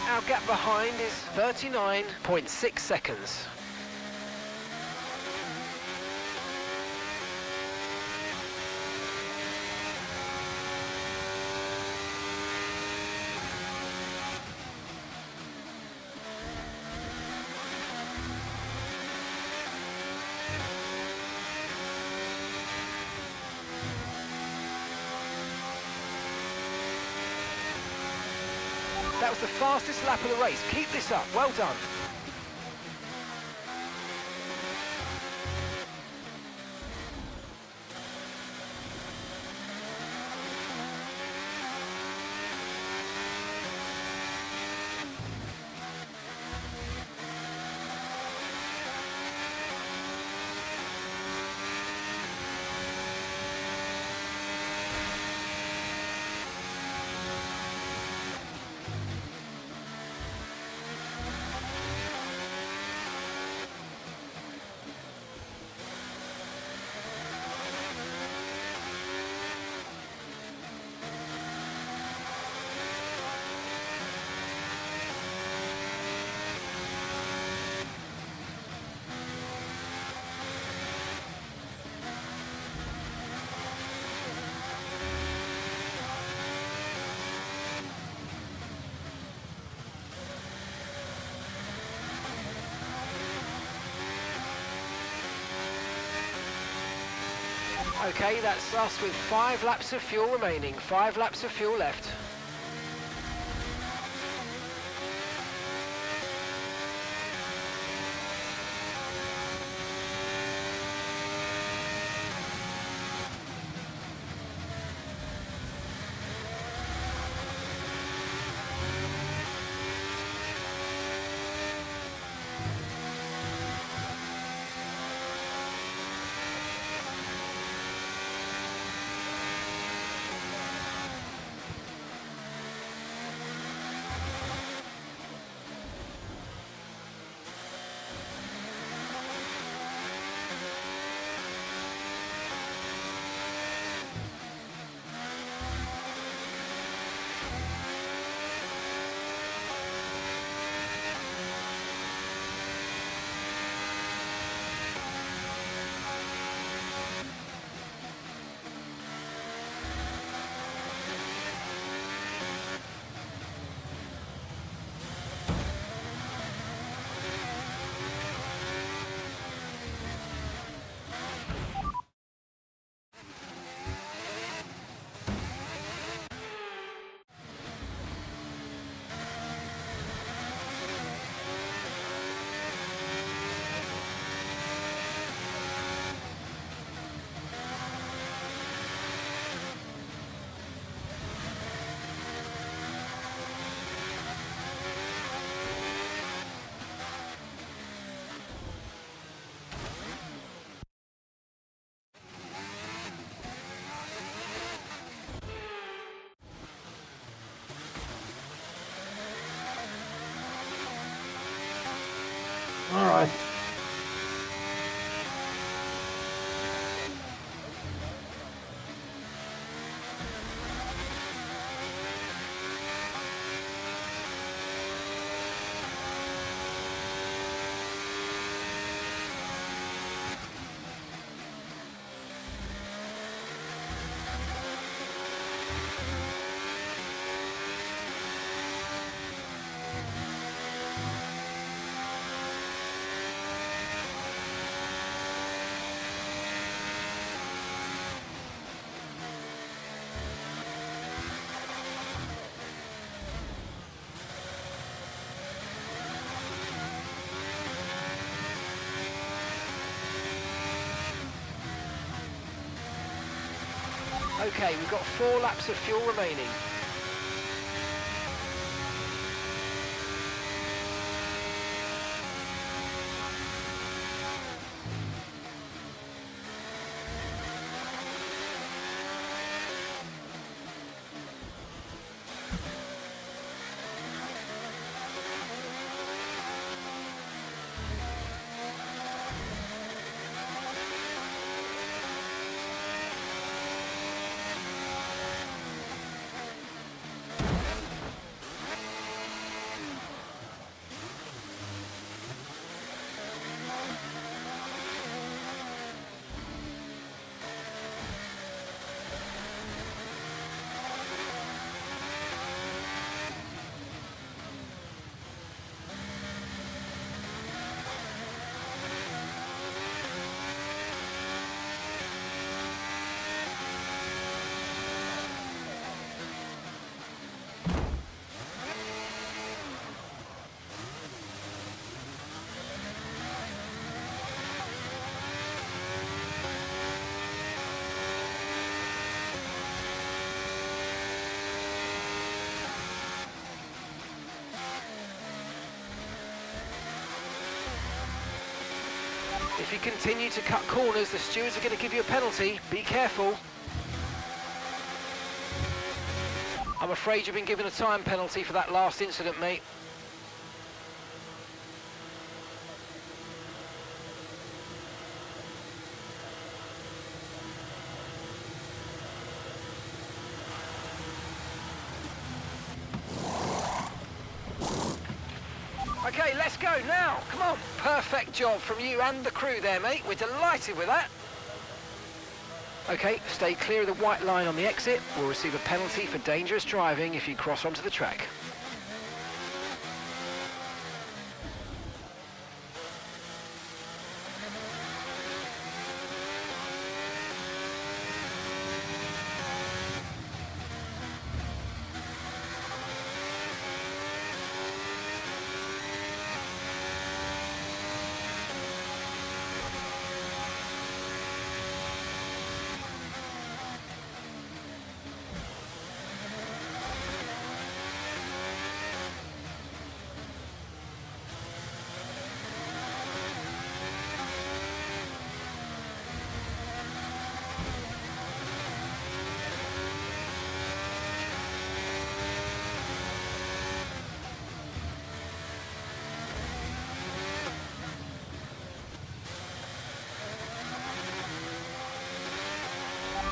Our gap behind is 39.6 seconds. That was the fastest lap of the race. Keep this up. Well done. Okay, that's us with 5 laps of fuel remaining. 5 laps of fuel left. All right. Okay, we've got 4 laps of fuel remaining. If you continue to cut corners, the stewards are going to give you a penalty. Be careful. I'm afraid you've been given a time penalty for that last incident, mate. Okay, let's go now. Come on. Perfect job from you and the crew there, mate. We're delighted with that. Okay, stay clear of the white line on the exit. We'll receive a penalty for dangerous driving if you cross onto the track.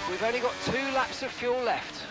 We've only got 2 laps of fuel left.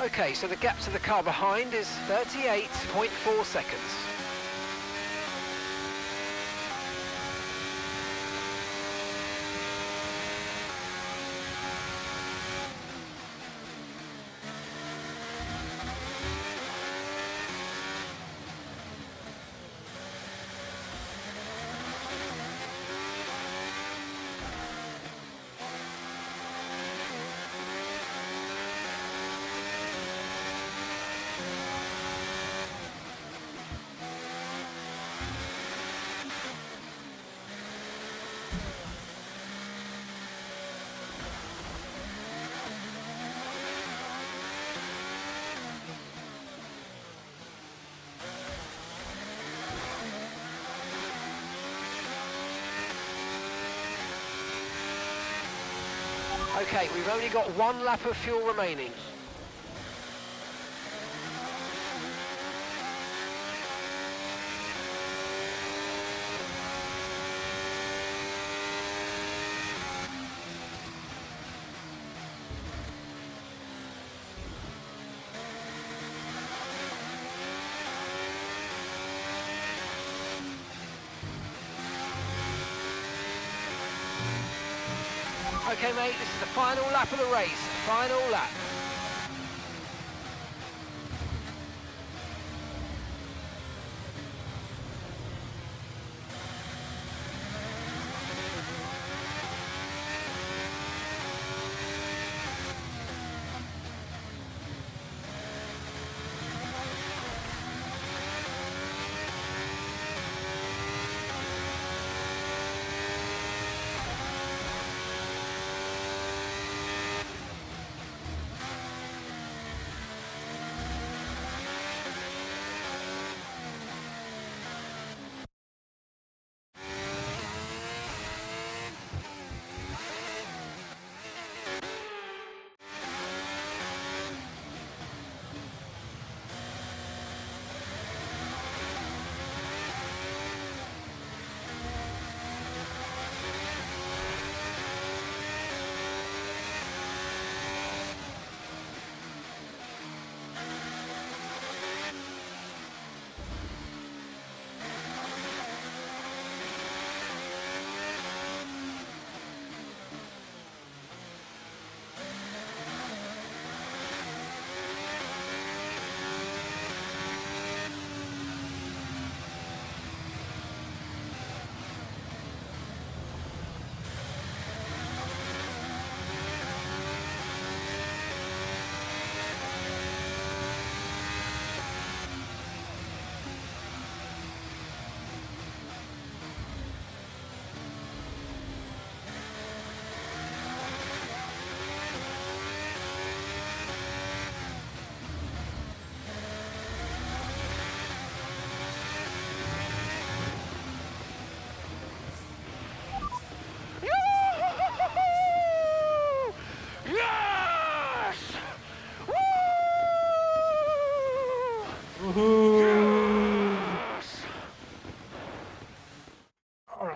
Okay, so the gap to the car behind is 38.4 seconds. Okay, we've only got 1 lap of fuel remaining. Okay, mate, this is the final lap of the race. Final lap.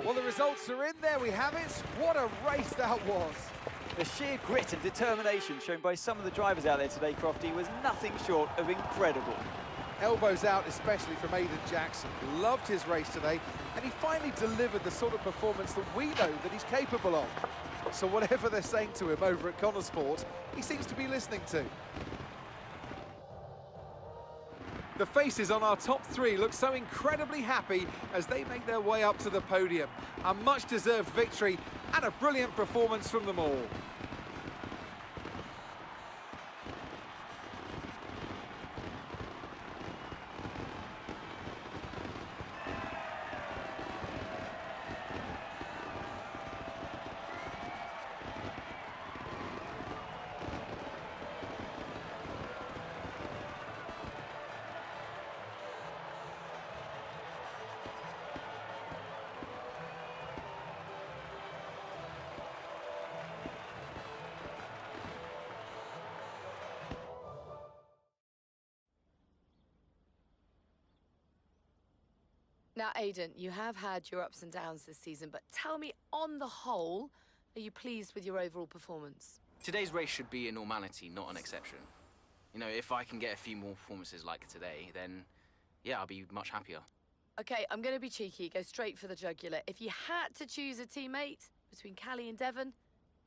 Well, the results are in. There we have it. What a race that was. The sheer grit and determination shown by some of the drivers out there today, Crofty, was nothing short of incredible. Elbows out, especially from Aidan Jackson. Loved his race today, and he finally delivered the sort of performance that we know that he's capable of. So whatever they're saying to him over at Connor Sport, he seems to be listening to. The faces on our top 3 look so incredibly happy as they make their way up to the podium. A much-deserved victory and a brilliant performance from them all. Now, Aidan, you have had your ups and downs this season, but tell me, on the whole, are you pleased with your overall performance? Today's race should be a normality, not an exception. You know, if I can get a few more performances like today, then, yeah, I'll be much happier. Okay, I'm going to be cheeky, go straight for the jugular. If you had to choose a teammate between Callie and Devon,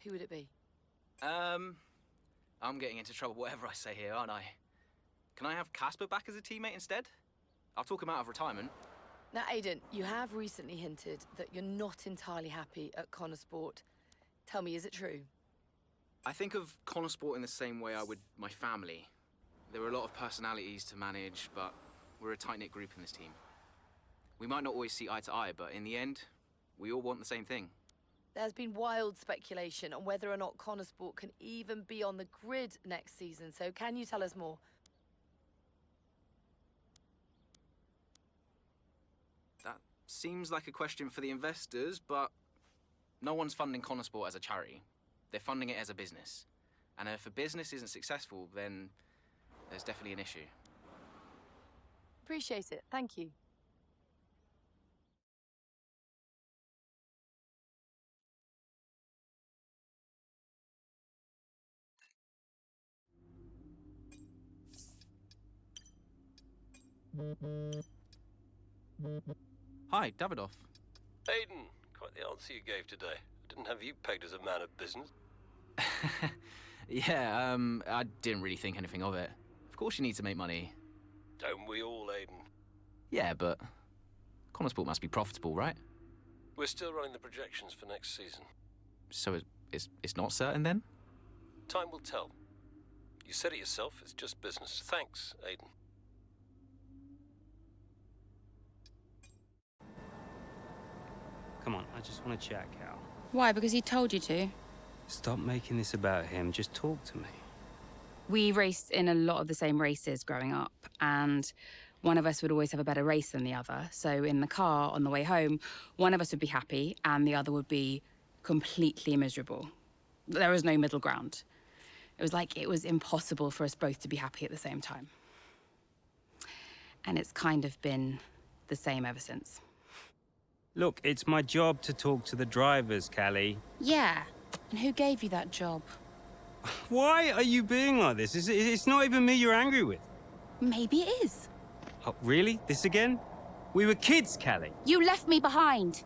who would it be? I'm getting into trouble whatever I say here, aren't I? Can I have Casper back as a teammate instead? I'll talk him out of retirement. Now, Aidan, you have recently hinted that you're not entirely happy at Connor Sport. Tell me, is it true? I think of Connor Sport in the same way I would my family. There are a lot of personalities to manage, but we're a tight-knit group in this team. We might not always see eye to eye, but in the end, we all want the same thing. There's been wild speculation on whether or not Connor Sport can even be on the grid next season, so can you tell us more? That seems like a question for the investors, but no one's funding Connor Sport as a charity. They're funding it as a business. And if a business isn't successful, then there's definitely an issue. Appreciate it. Thank you. Hi, Davidoff. Aiden, quite the answer you gave today. I didn't have you pegged as a man of business. Yeah, I didn't really think anything of it. Of course you need to make money. Don't we all, Aiden? Yeah, but Connorsport must be profitable, right? We're still running the projections for next season. So it's not certain then? Time will tell. You said it yourself, it's just business. Thanks, Aiden. Come on, I just want to chat, Cal. Why? Because he told you to? Stop making this about him. Just talk to me. We raced in a lot of the same races growing up, and one of us would always have a better race than the other. So in the car on the way home, one of us would be happy and the other would be completely miserable. There was no middle ground. It was like it was impossible for us both to be happy at the same time. And it's kind of been the same ever since. Look, it's my job to talk to the drivers, Callie. Yeah, and who gave you that job? Why are you being like this? It's not even me you're angry with. Maybe it is. Oh, really? This again? We were kids, Callie. You left me behind.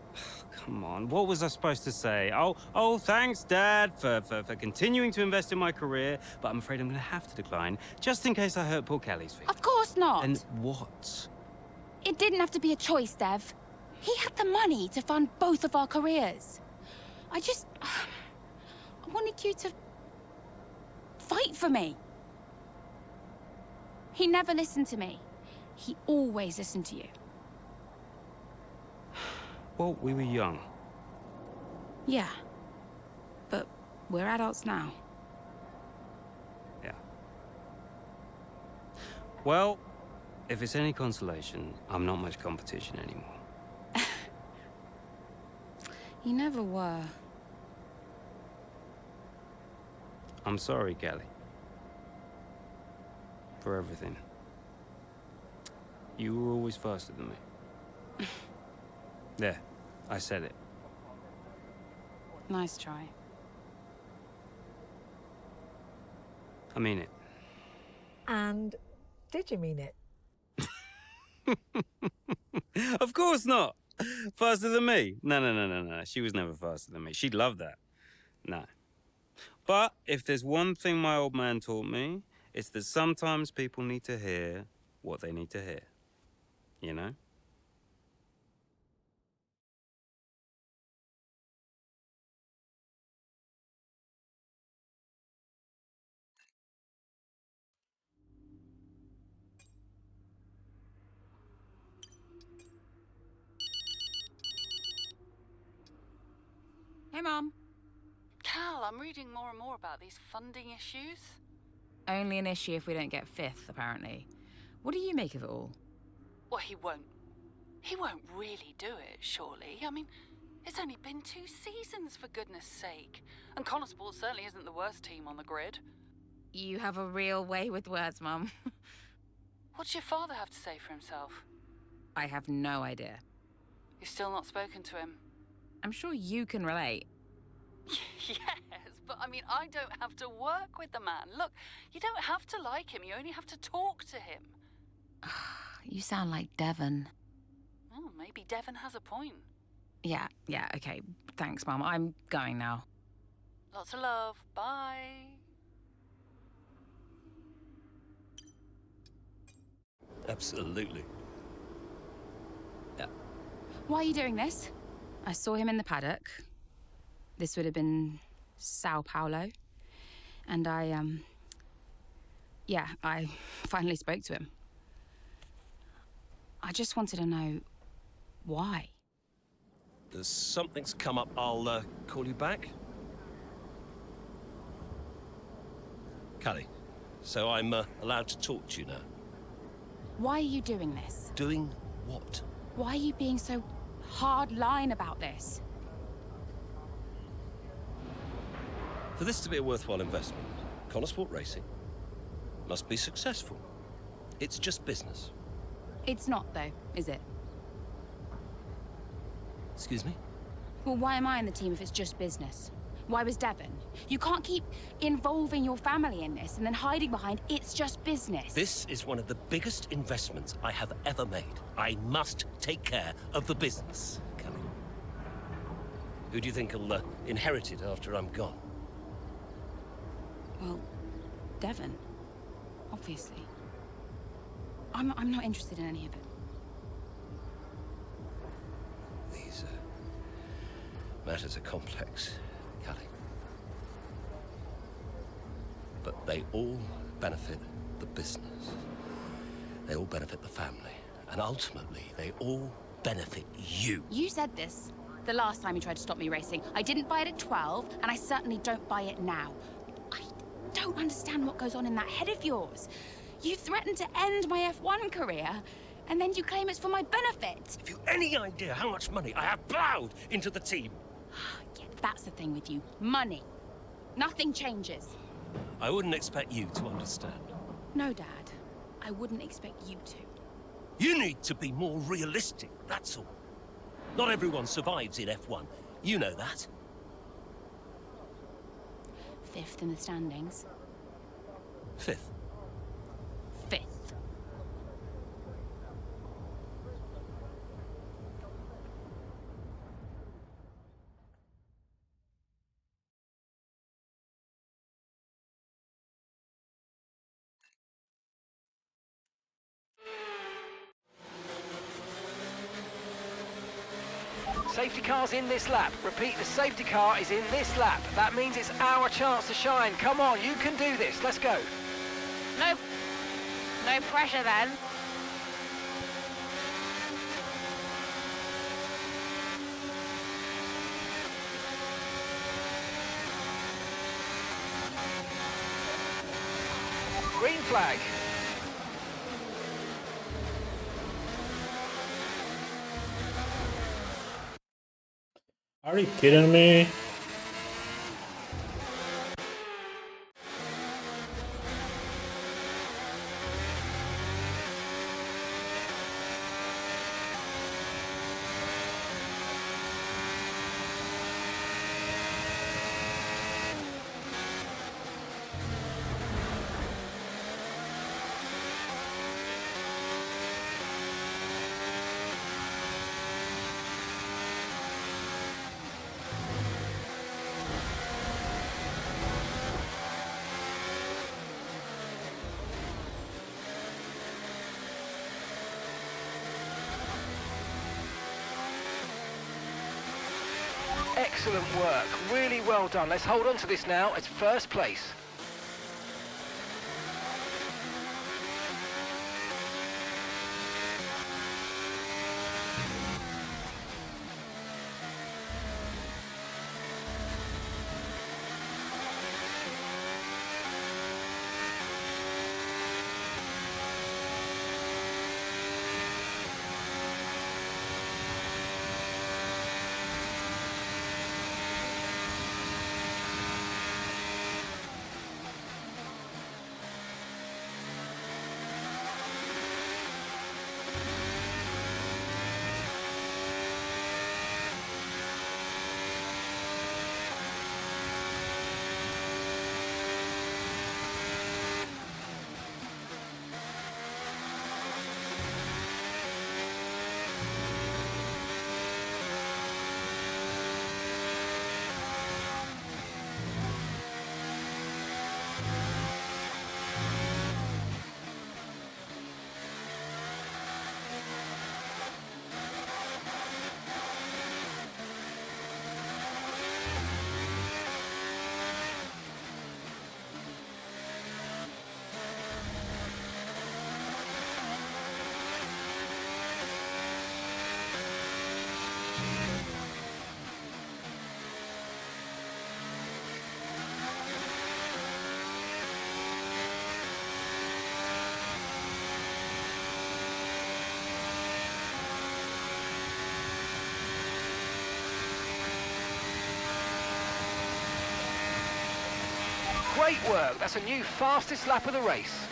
Come on, what was I supposed to say? Oh, thanks, Dad, for continuing to invest in my career, but I'm afraid I'm going to have to decline, just in case I hurt poor Callie's feelings. Of course not. And what? It didn't have to be a choice, Dev. He had the money to fund both of our careers. I wanted you to fight for me. He never listened to me. He always listened to you. Well, we were young. Yeah. But we're adults now. Yeah. Well, if it's any consolation, I'm not much competition anymore. You never were. I'm sorry, Callie. For everything. You were always faster than me. There, I said it. Nice try. I mean it. And did you mean it? Of course not. Faster than me? No. She was never faster than me. She'd love that. No. But if there's one thing my old man taught me, it's that sometimes people need to hear what they need to hear. You know? Hey, Mom. Cal, I'm reading more and more about these funding issues. Only an issue if we don't get fifth, apparently. What do you make of it all? Well, he won't really do it, surely. I mean, it's only been 2 seasons, for goodness sake. And Connorsport certainly isn't the worst team on the grid. You have a real way with words, Mum. What's your father have to say for himself? I have no idea. You've still not spoken to him? I'm sure you can relate. Yes, but I mean, I don't have to work with the man. Look, you don't have to like him, you only have to talk to him. You sound like Devon. Oh, maybe Devon has a point. Yeah, okay. Thanks, Mum. I'm going now. Lots of love. Bye. Absolutely. Yeah. Why are you doing this? I saw him in the paddock. This would have been Sao Paulo. And I finally spoke to him. I just wanted to know why. Something's come up. I'll call you back. Callie, so I'm allowed to talk to you now. Why are you doing this? Doing what? Why are you being so hard line about this? For this to be a worthwhile investment, Connosport Racing must be successful. It's just business. It's not, though, is it? Excuse me? Well, why am I in the team if it's just business? Why was Devon? You can't keep involving your family in this and then hiding behind it's just business. This is one of the biggest investments I have ever made. I must take care of the business, Kelly. Who do you think will inherit it after I'm gone? Well, Devon. Obviously. I'm not interested in any of it. These matters are complex, Kelly. But they all benefit the business. They all benefit the family. And ultimately, they all benefit you. You said this the last time you tried to stop me racing. I didn't buy it at 12, and I certainly don't buy it now. I don't understand what goes on in that head of yours. You threatened to end my F1 career, and then you claim it's for my benefit. Have you any idea how much money I have plowed into the team? Yeah, that's the thing with you. Money. Nothing changes. I wouldn't expect you to understand. No, Dad. I wouldn't expect you to. You need to be more realistic, that's all. Not everyone survives in F1. You know that. 5th in the standings. 5th. 5th. Safety car's in this lap. Repeat, the safety car is in this lap. That means it's our chance to shine. Come on, you can do this. Let's go. No pressure then. Green flag. Are you kidding me? Excellent work. Really well done. Let's hold on to this now. It's first place. Great work. That's a new fastest lap of the race.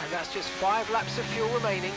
And that's just 5 laps of fuel remaining.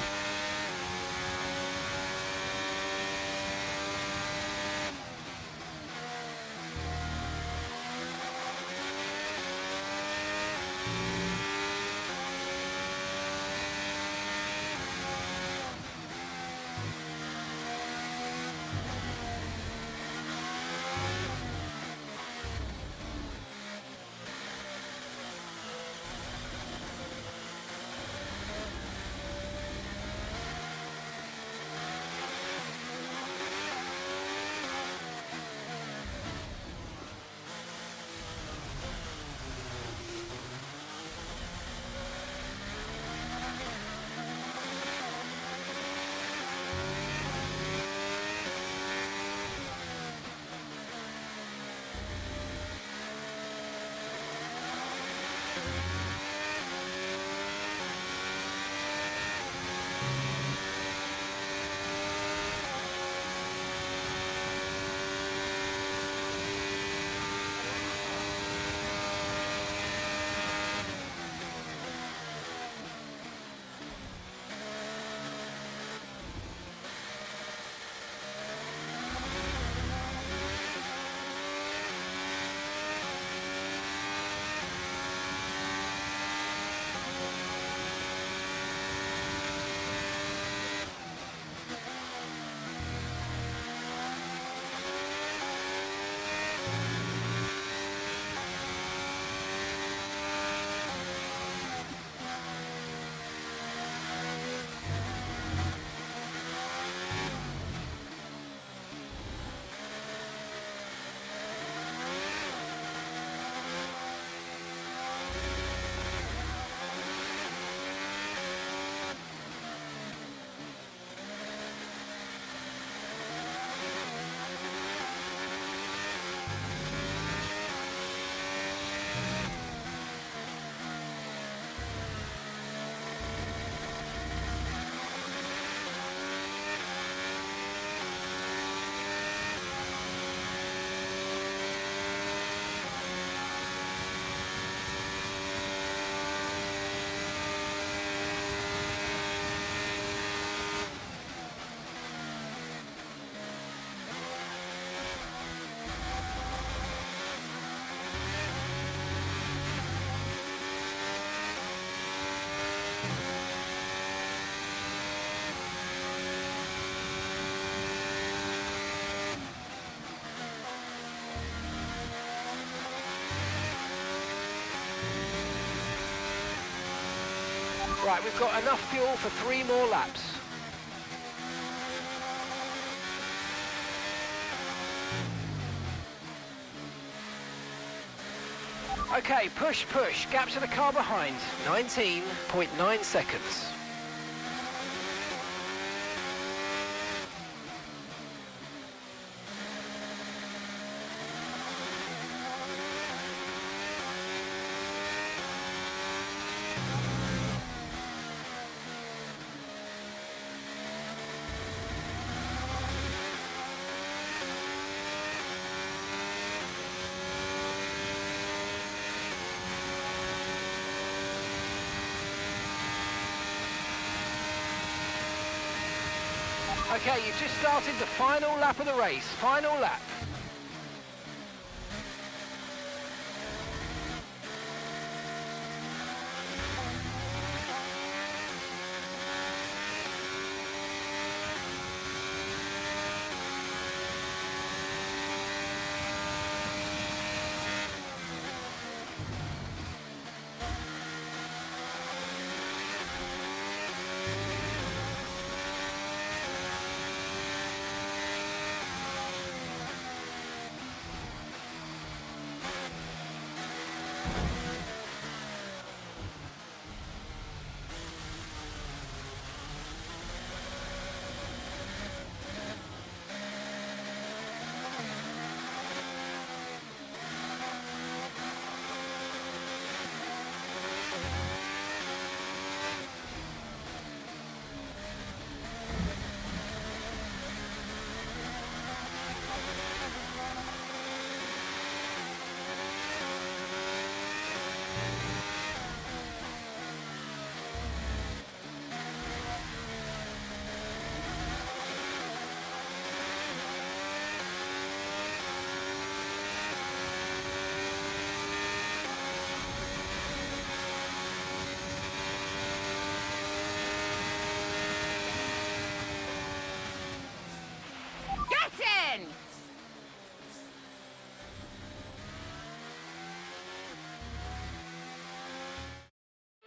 Right, we've got enough fuel for 3 more laps. Okay, push, push. Gap to the car behind, 19.9 seconds. Okay, you've just started the final lap of the race. Final lap.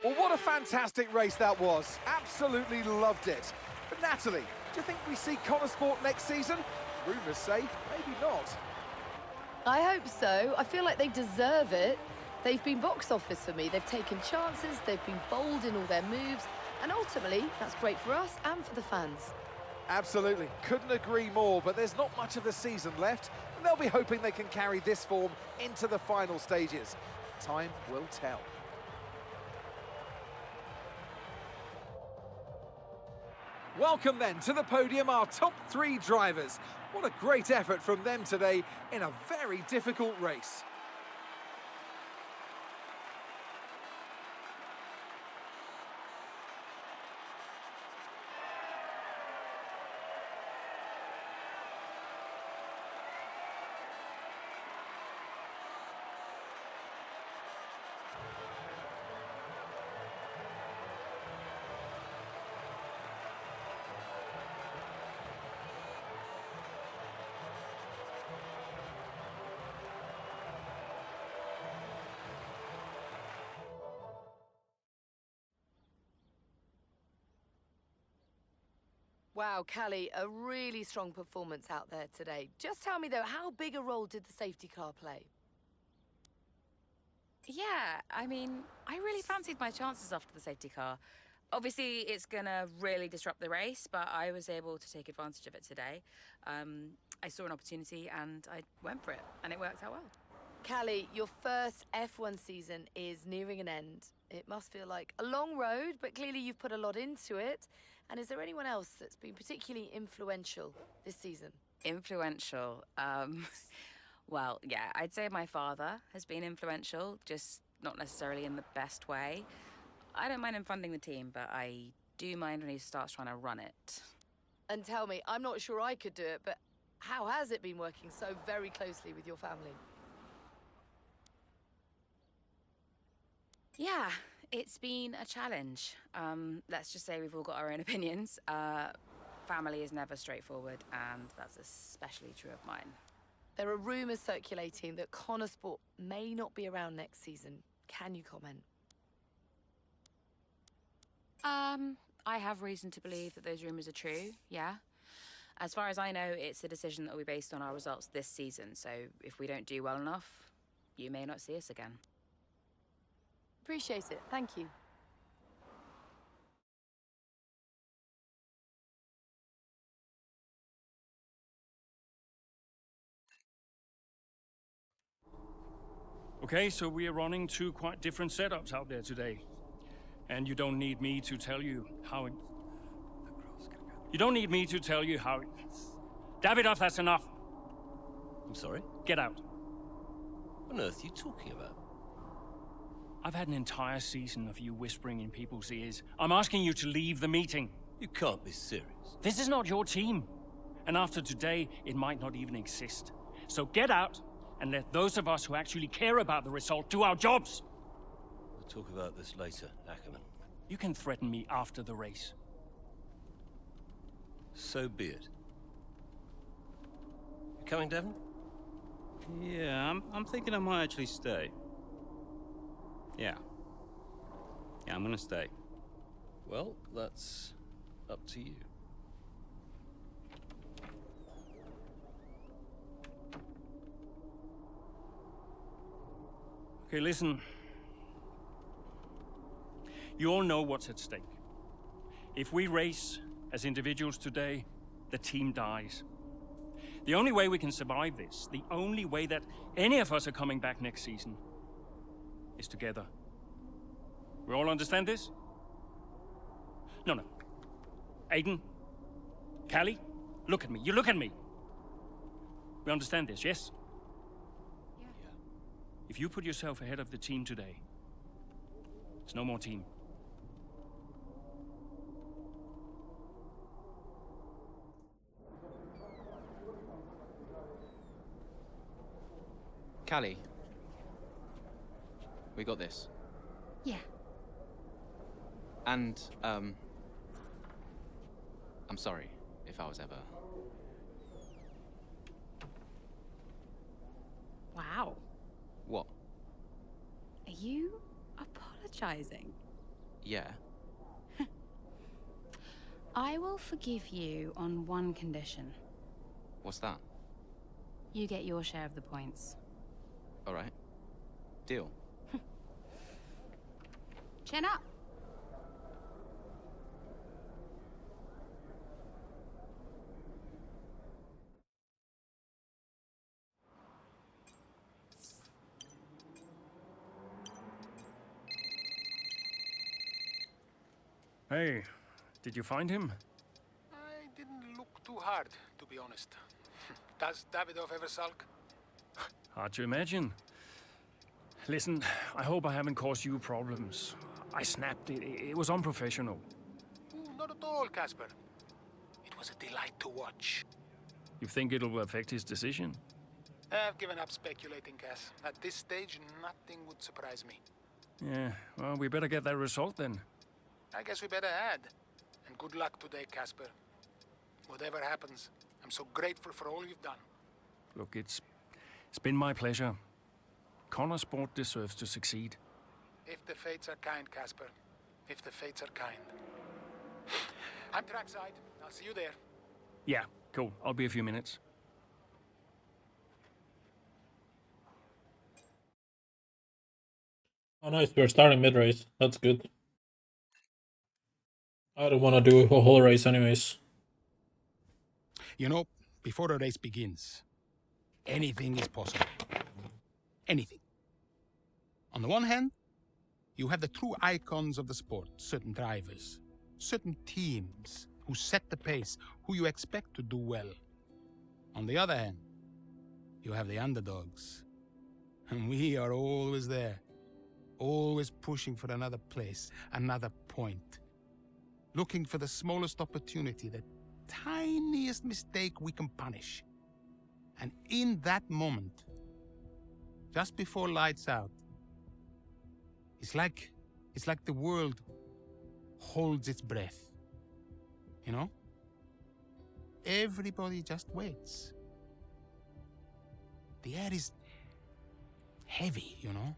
Well, what a fantastic race that was. Absolutely loved it. But Natalie, do you think we see Connor Sport next season? Rumours say maybe not. I hope so. I feel like they deserve it. They've been box office for me. They've taken chances, they've been bold in all their moves, and ultimately, that's great for us and for the fans. Absolutely. Couldn't agree more, but there's not much of the season left, and they'll be hoping they can carry this form into the final stages. Time will tell. Welcome then to the podium, our top 3 drivers. What a great effort from them today in a very difficult race. Wow, Callie, a really strong performance out there today. Just tell me, though, how big a role did the safety car play? Yeah, I mean, I really fancied my chances after the safety car. Obviously, it's gonna really disrupt the race, but I was able to take advantage of it today. I saw an opportunity and I went for it, and it worked out well. Callie, your first F1 season is nearing an end. It must feel like a long road, but clearly you've put a lot into it. And is there anyone else that's been particularly influential this season? Influential? Well, yeah, I'd say my father has been influential, just not necessarily in the best way. I don't mind him funding the team, but I do mind when he starts trying to run it. And tell me, I'm not sure I could do it, but how has it been working so very closely with your family? Yeah, it's been a challenge. Let's just say we've all got our own opinions. Family is never straightforward, and that's especially true of mine. There are rumours circulating that Connor Sport may not be around next season. Can you comment? I have reason to believe that those rumours are true, yeah. As far as I know, it's a decision that will be based on our results this season, so if we don't do well enough, you may not see us again. Appreciate it. Thank you. Okay, so we are running 2 quite different setups out there today. And you don't need me to tell you how it... You don't need me to tell you how it... Davidoff, that's enough. I'm sorry? Get out. What on earth are you talking about? I've had an entire season of you whispering in people's ears. I'm asking you to leave the meeting. You can't be serious. This is not your team. And after today, it might not even exist. So get out and let those of us who actually care about the result do our jobs. We'll talk about this later, Ackerman. You can threaten me after the race. So be it. You coming, Devon? Yeah, I'm thinking I might actually stay. Yeah. Yeah, I'm gonna stay. Well, that's up to you. Okay, listen. You all know what's at stake. If we race as individuals today, the team dies. The only way we can survive this, the only way that any of us are coming back next season, is together. We all understand this? No. Aiden, Callie, look at me. You look at me. We understand this, yes? Yeah. If you put yourself ahead of the team today, there's no more team. Callie, we got this. Yeah. And, I'm sorry if I was ever... Wow. What? Are you apologizing? Yeah. I will forgive you on one condition. What's that? You get your share of the points. All right. Deal. Chin up. Hey, did you find him? I didn't look too hard, to be honest. Does Davidov ever sulk? Hard to imagine. Listen, I hope I haven't caused you problems. I snapped it. It was unprofessional. Ooh, not at all, Casper. It was a delight to watch. You think it'll affect his decision? I've given up speculating, Cass. At this stage, nothing would surprise me. Yeah, well, we better get that result then. I guess we better add. And good luck today, Casper. Whatever happens, I'm so grateful for all you've done. Look, it's been my pleasure. Connor Sport deserves to succeed. If the fates are kind, Casper. If the fates are kind. I'm trackside. I'll see you there. Yeah, cool. I'll be a few minutes. Oh, nice. We're starting mid-race. That's good. I don't want to do a whole race anyways. You know, before a race begins, anything is possible. Anything. On the one hand, you have the true icons of the sport, certain drivers, certain teams who set the pace, who you expect to do well. On the other hand, you have the underdogs. And we are always there, always pushing for another place, another point. Looking for the smallest opportunity, the tiniest mistake we can punish. And in that moment, just before lights out, it's like the world holds its breath. You know? Everybody just waits. The air is heavy, you know?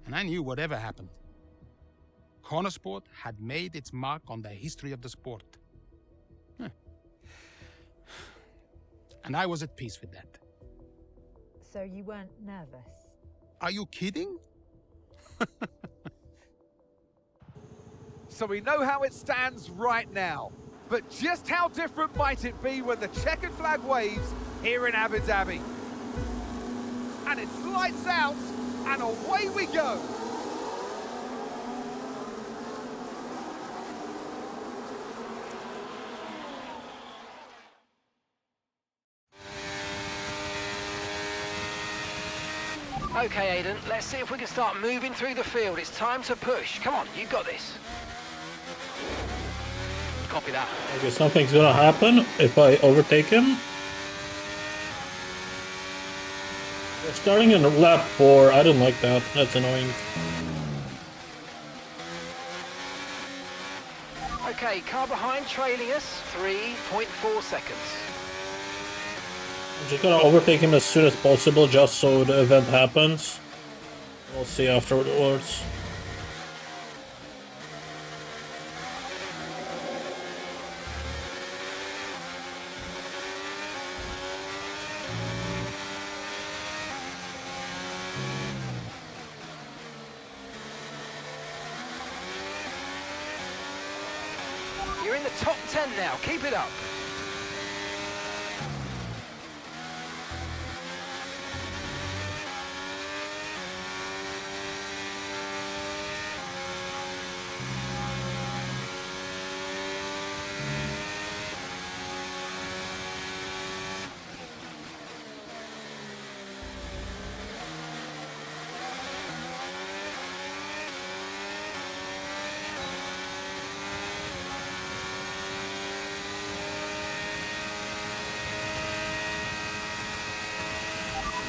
And I knew whatever happened, Connor Sport had made its mark on the history of the sport. And I was at peace with that. So you weren't nervous? Are you kidding? So we know how it stands right now. But just how different might it be when the checkered flag waves here in Abu Dhabi? And it's lights out, and away we go. Okay, Aiden, let's see if we can start moving through the field. It's time to push. Come on, you got this. Copy that. Okay, something's gonna happen if I overtake him. We're starting in lap 4. I don't like that. That's annoying. Okay, car behind trailing us, 3.4 seconds. I'm just gonna overtake him as soon as possible, just so the event happens. We'll see afterwards. You're in the top 10 now, keep it up.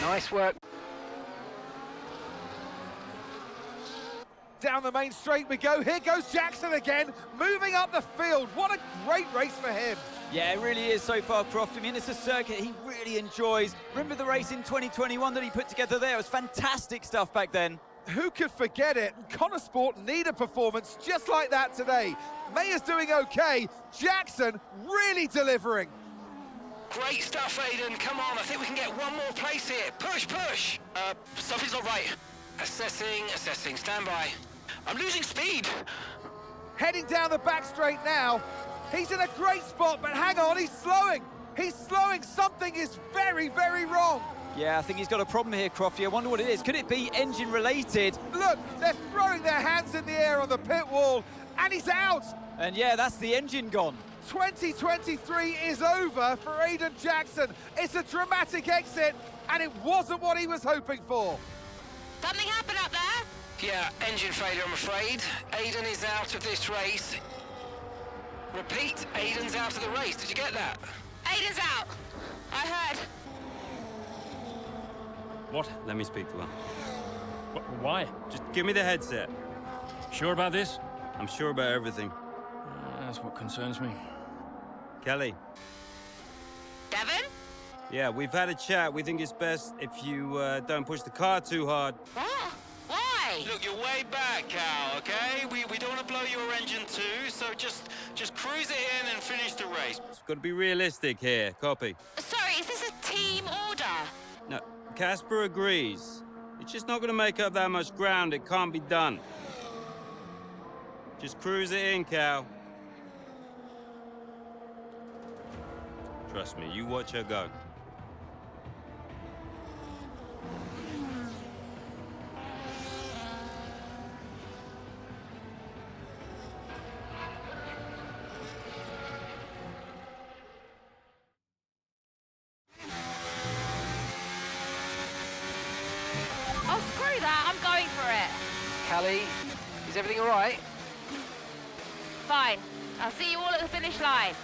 Nice work. Down the main straight we go. Here goes Jackson again, moving up the field. What a great race for him. Yeah, it really is so far, Croft. I mean, it's a circuit he really enjoys. Remember the race in 2021 that he put together there? It was fantastic stuff back then. Who could forget it? Connor Sport need a performance just like that today. Mayer's doing okay. Jackson really delivering. Great stuff, Aiden. Come on, I think we can get one more place here. Push, push. Something's not right. Assessing. Stand by. I'm losing speed. Heading down the back straight now. He's in a great spot, but hang on, he's slowing. He's slowing. Something is very, very wrong. Yeah, I think he's got a problem here, Crofty. I wonder what it is. Could it be engine related? Look, they're throwing their hands in the air on the pit wall, and he's out. And yeah, that's the engine gone. 2023 is over for Aiden Jackson. It's a dramatic exit, and it wasn't what he was hoping for. Something happened up there? Yeah, engine failure, I'm afraid. Aiden is out of this race. Repeat, Aiden's out of the race. Did you get that? Aiden's out. I heard. What? Let me speak to her. Why? Just give me the headset. Sure about this? I'm sure about everything. That's what concerns me. Kelly. Devon? Yeah, we've had a chat. We think it's best if you don't push the car too hard. What? Why? Look, you're way back, Cal, okay? We don't want to blow your engine too, so just cruise it in and finish the race. It's got to be realistic here. Copy. Sorry, is this a team order? No, Casper agrees. It's just not going to make up that much ground. It can't be done. Just cruise it in, Cal. Trust me, you watch her go. Oh, screw that. I'm going for it. Callie, is everything all right? Fine. I'll see you all at the finish line.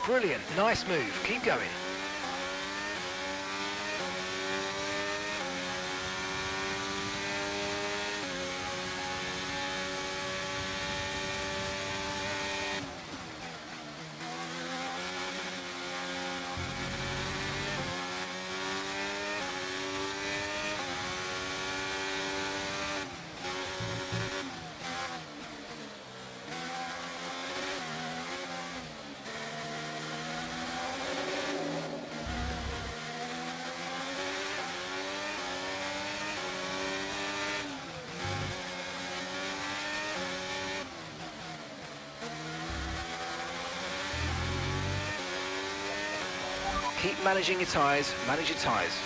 Brilliant. Nice move. Keep going. Keep managing your tyres. Manage your tyres.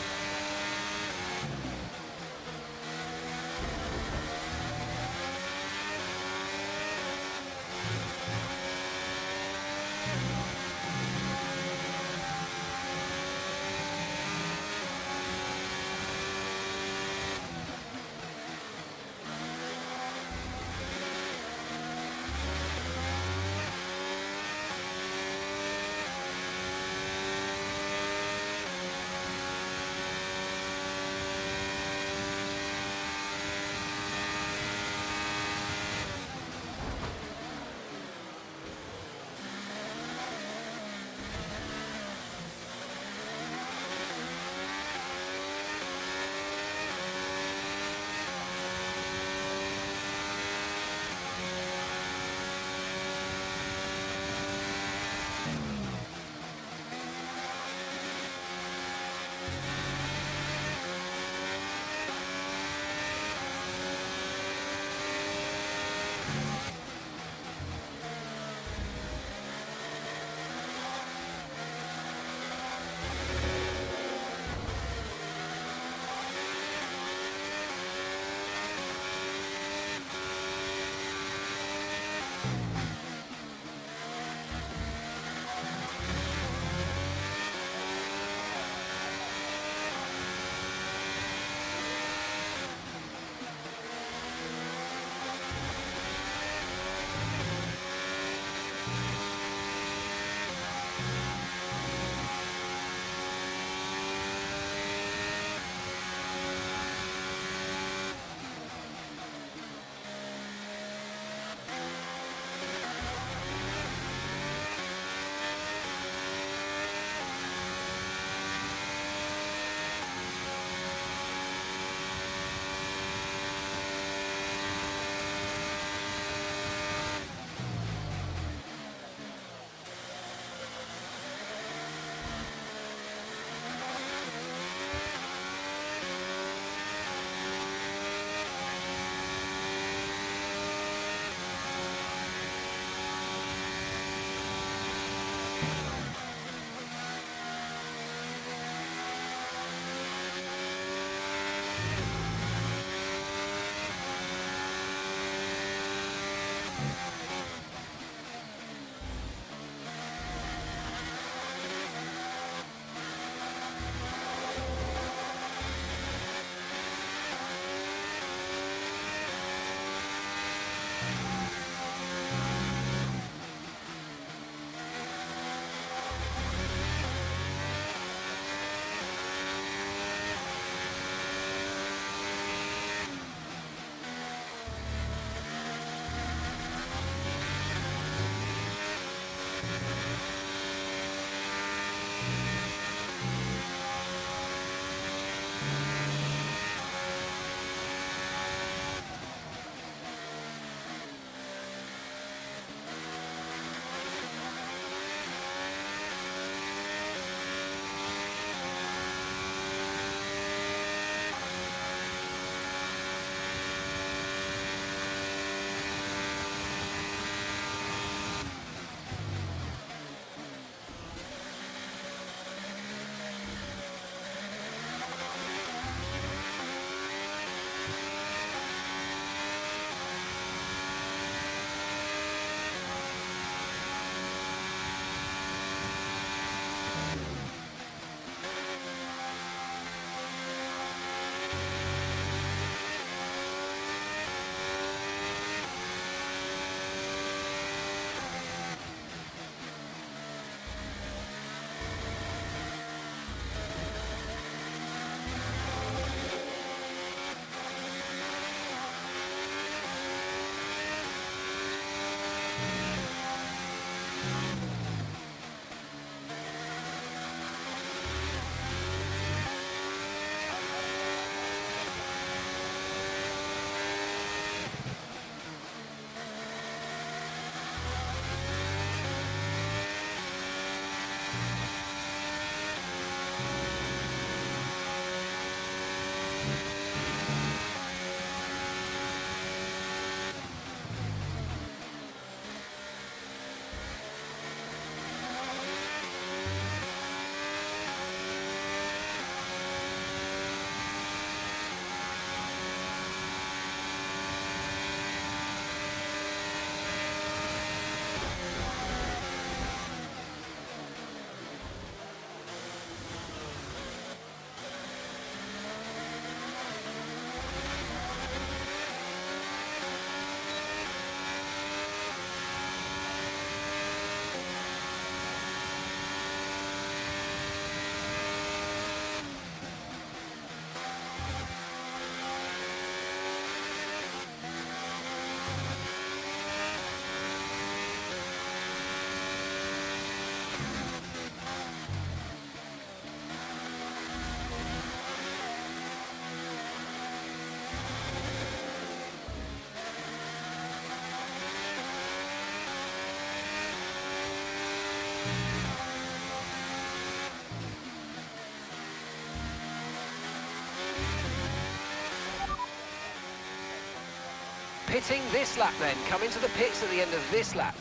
Pitting this lap then, come into the pits at the end of this lap.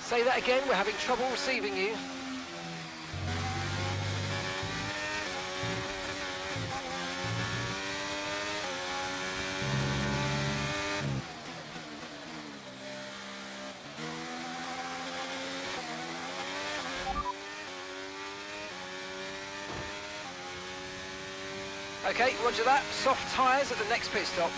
Say that again, we're having trouble receiving you. Okay, roger that. Soft tyres at the next pit stop.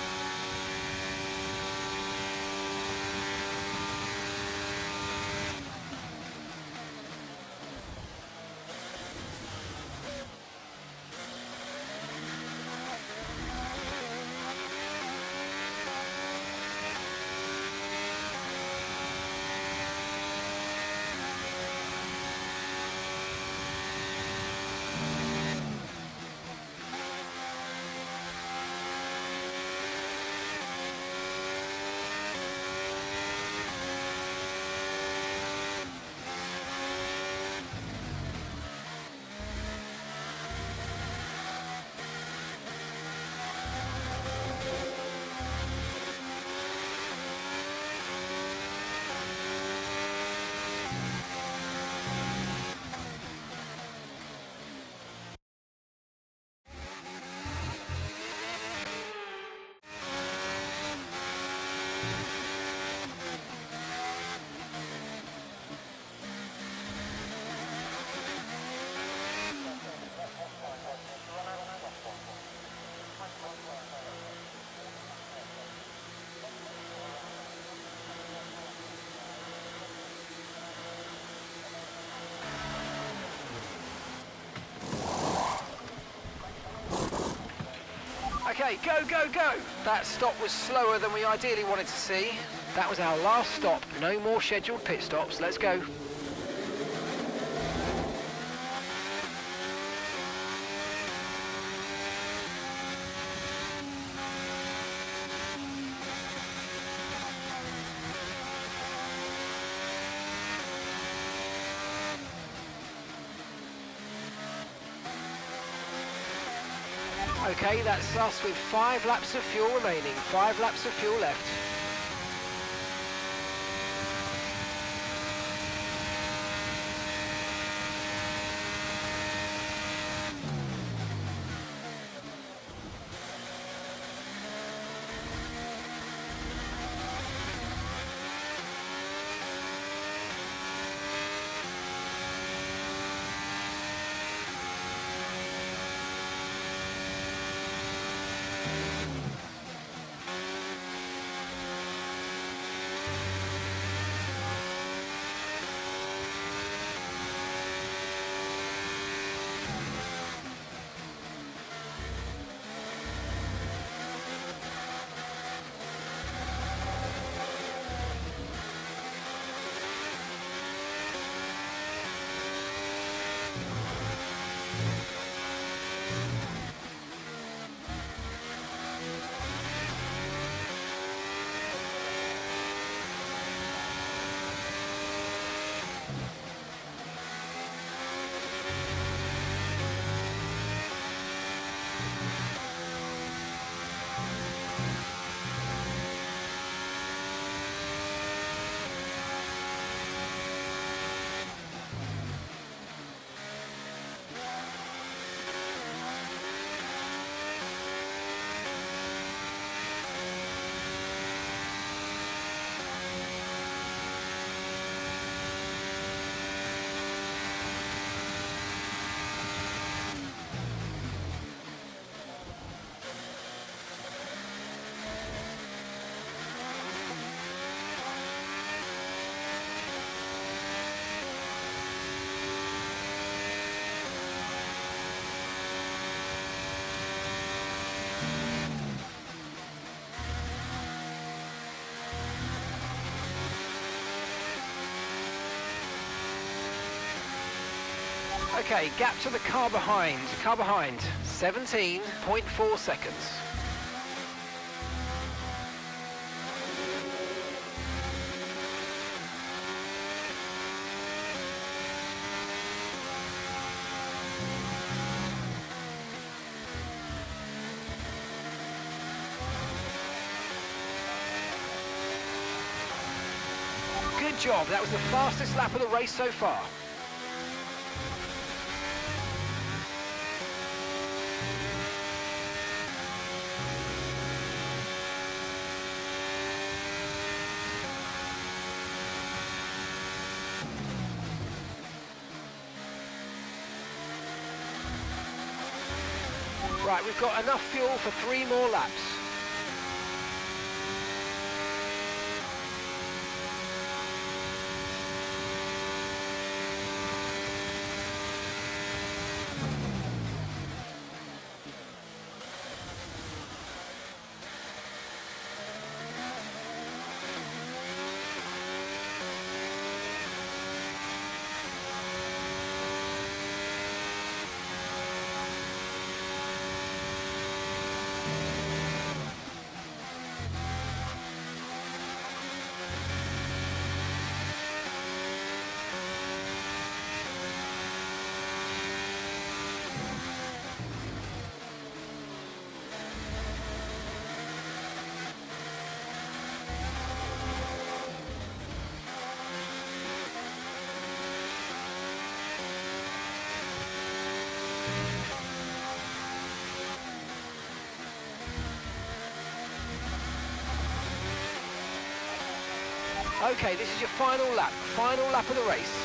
Okay, go, go, go! That stop was slower than we ideally wanted to see. That was our last stop. No more scheduled pit stops. Let's go. Okay, that's us with 5 laps of fuel remaining. 5 laps of fuel left. Okay, gap to the car behind. Car behind, 17.4 seconds. Good job, that was the fastest lap of the race so far. Right, we've got enough fuel for 3 more laps. Okay, this is your final lap of the race.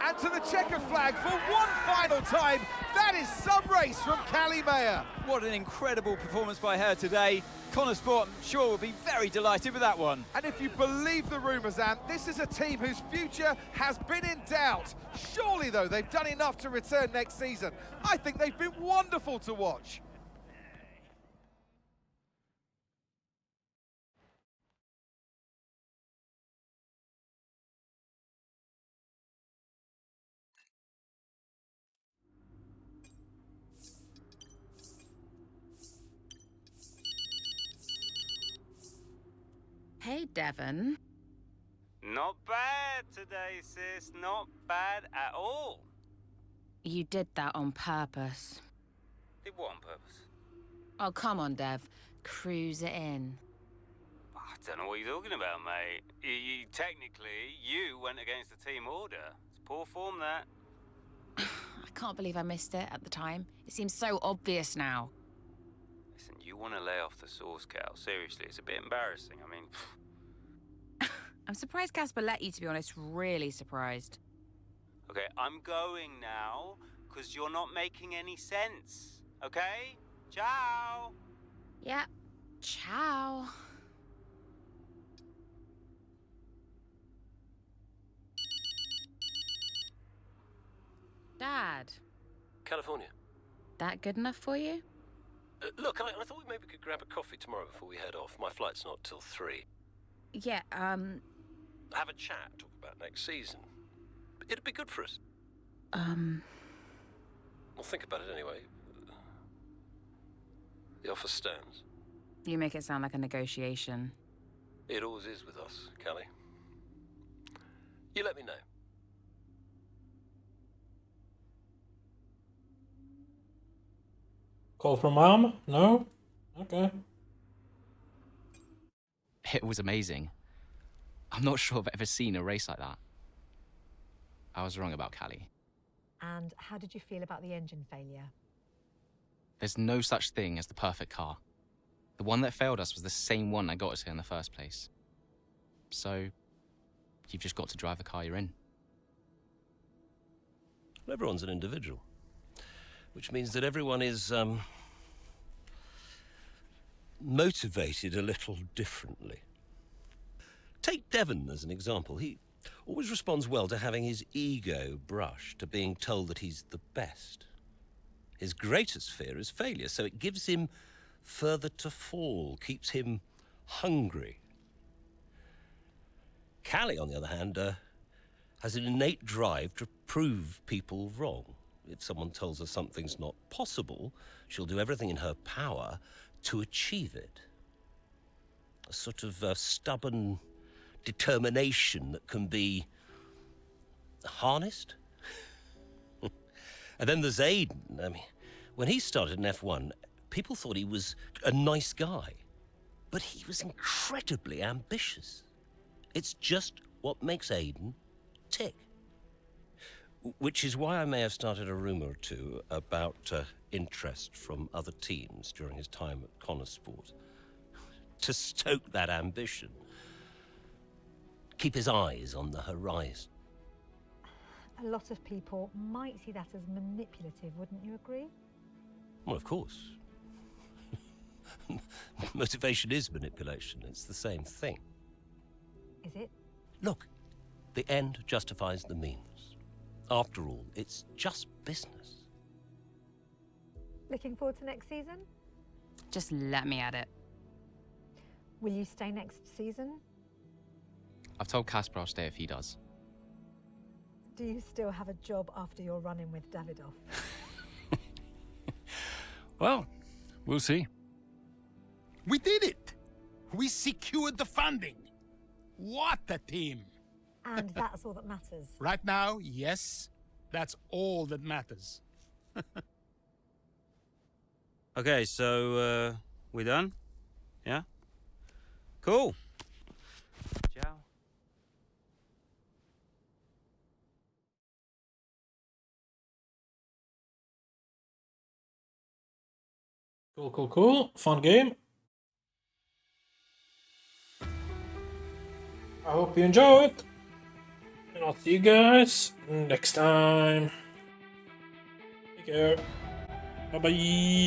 And to the checker flag for one final time. That is some race from Callie Mayer. What an incredible performance by her today. Connor Sport, I'm sure, will be very delighted with that one. And if you believe the rumours, Ant, this is a team whose future has been in doubt. Surely, though, they've done enough to return next season. I think they've been wonderful to watch. Hey, Devon. Not bad today, sis. Not bad at all. You did that on purpose. Did what on purpose? Oh, come on, Dev. Cruise it in. I don't know what you're talking about, mate. Technically, you went against the team order. It's poor form, that. I can't believe I missed it at the time. It seems so obvious now. Listen, you want to lay off the sauce, Cal. Seriously, it's a bit embarrassing. I mean... I'm surprised Casper let you, to be honest. Really surprised. Okay, I'm going now, because you're not making any sense. Okay? Ciao! Yeah. Ciao. Dad. California. That good enough for you? Look, I thought maybe we could grab a coffee tomorrow before we head off. My flight's not till 3. Yeah, Have a chat, talk about next season. It'd be good for us. Well, think about it anyway. The offer stands. You make it sound like a negotiation. It always is with us, Callie. You let me know. Call from Mom? No? Okay. It was amazing. I'm not sure I've ever seen a race like that. I was wrong about Callie. And how did you feel about the engine failure? There's no such thing as the perfect car. The one that failed us was the same one that got us here in the first place. So, you've just got to drive the car you're in. Well, everyone's an individual. Which means that everyone is, motivated a little differently. Take Devon as an example. He always responds well to having his ego brushed, to being told that he's the best. His greatest fear is failure, so it gives him further to fall, keeps him hungry. Callie, on the other hand, has an innate drive to prove people wrong. If someone tells her something's not possible, she'll do everything in her power to achieve it. A sort of stubborn determination that can be harnessed. And then there's Aiden. I mean, when he started in F1, people thought he was a nice guy, but he was incredibly ambitious. It's just what makes Aiden tick. Which is why I may have started a rumour or two about interest from other teams during his time at Connosport. To stoke that ambition. Keep his eyes on the horizon. A lot of people might see that as manipulative, wouldn't you agree? Well, of course. Motivation is manipulation. It's the same thing. Is it? Look, the end justifies the means. After all, it's just business. Looking forward to next season? Just let me at it. Will you stay next season? I've told Casper I'll stay if he does. Do you still have a job after your run-in with Davidoff? Well, we'll see. We did it! We secured the funding! What a team! And that's all that matters. Right now, yes, that's all that matters. Okay, so, we done? Yeah? Cool. Ciao. Cool, cool, cool. Fun game. I hope you enjoy it. And I'll see you guys next time. Take care. Bye-bye.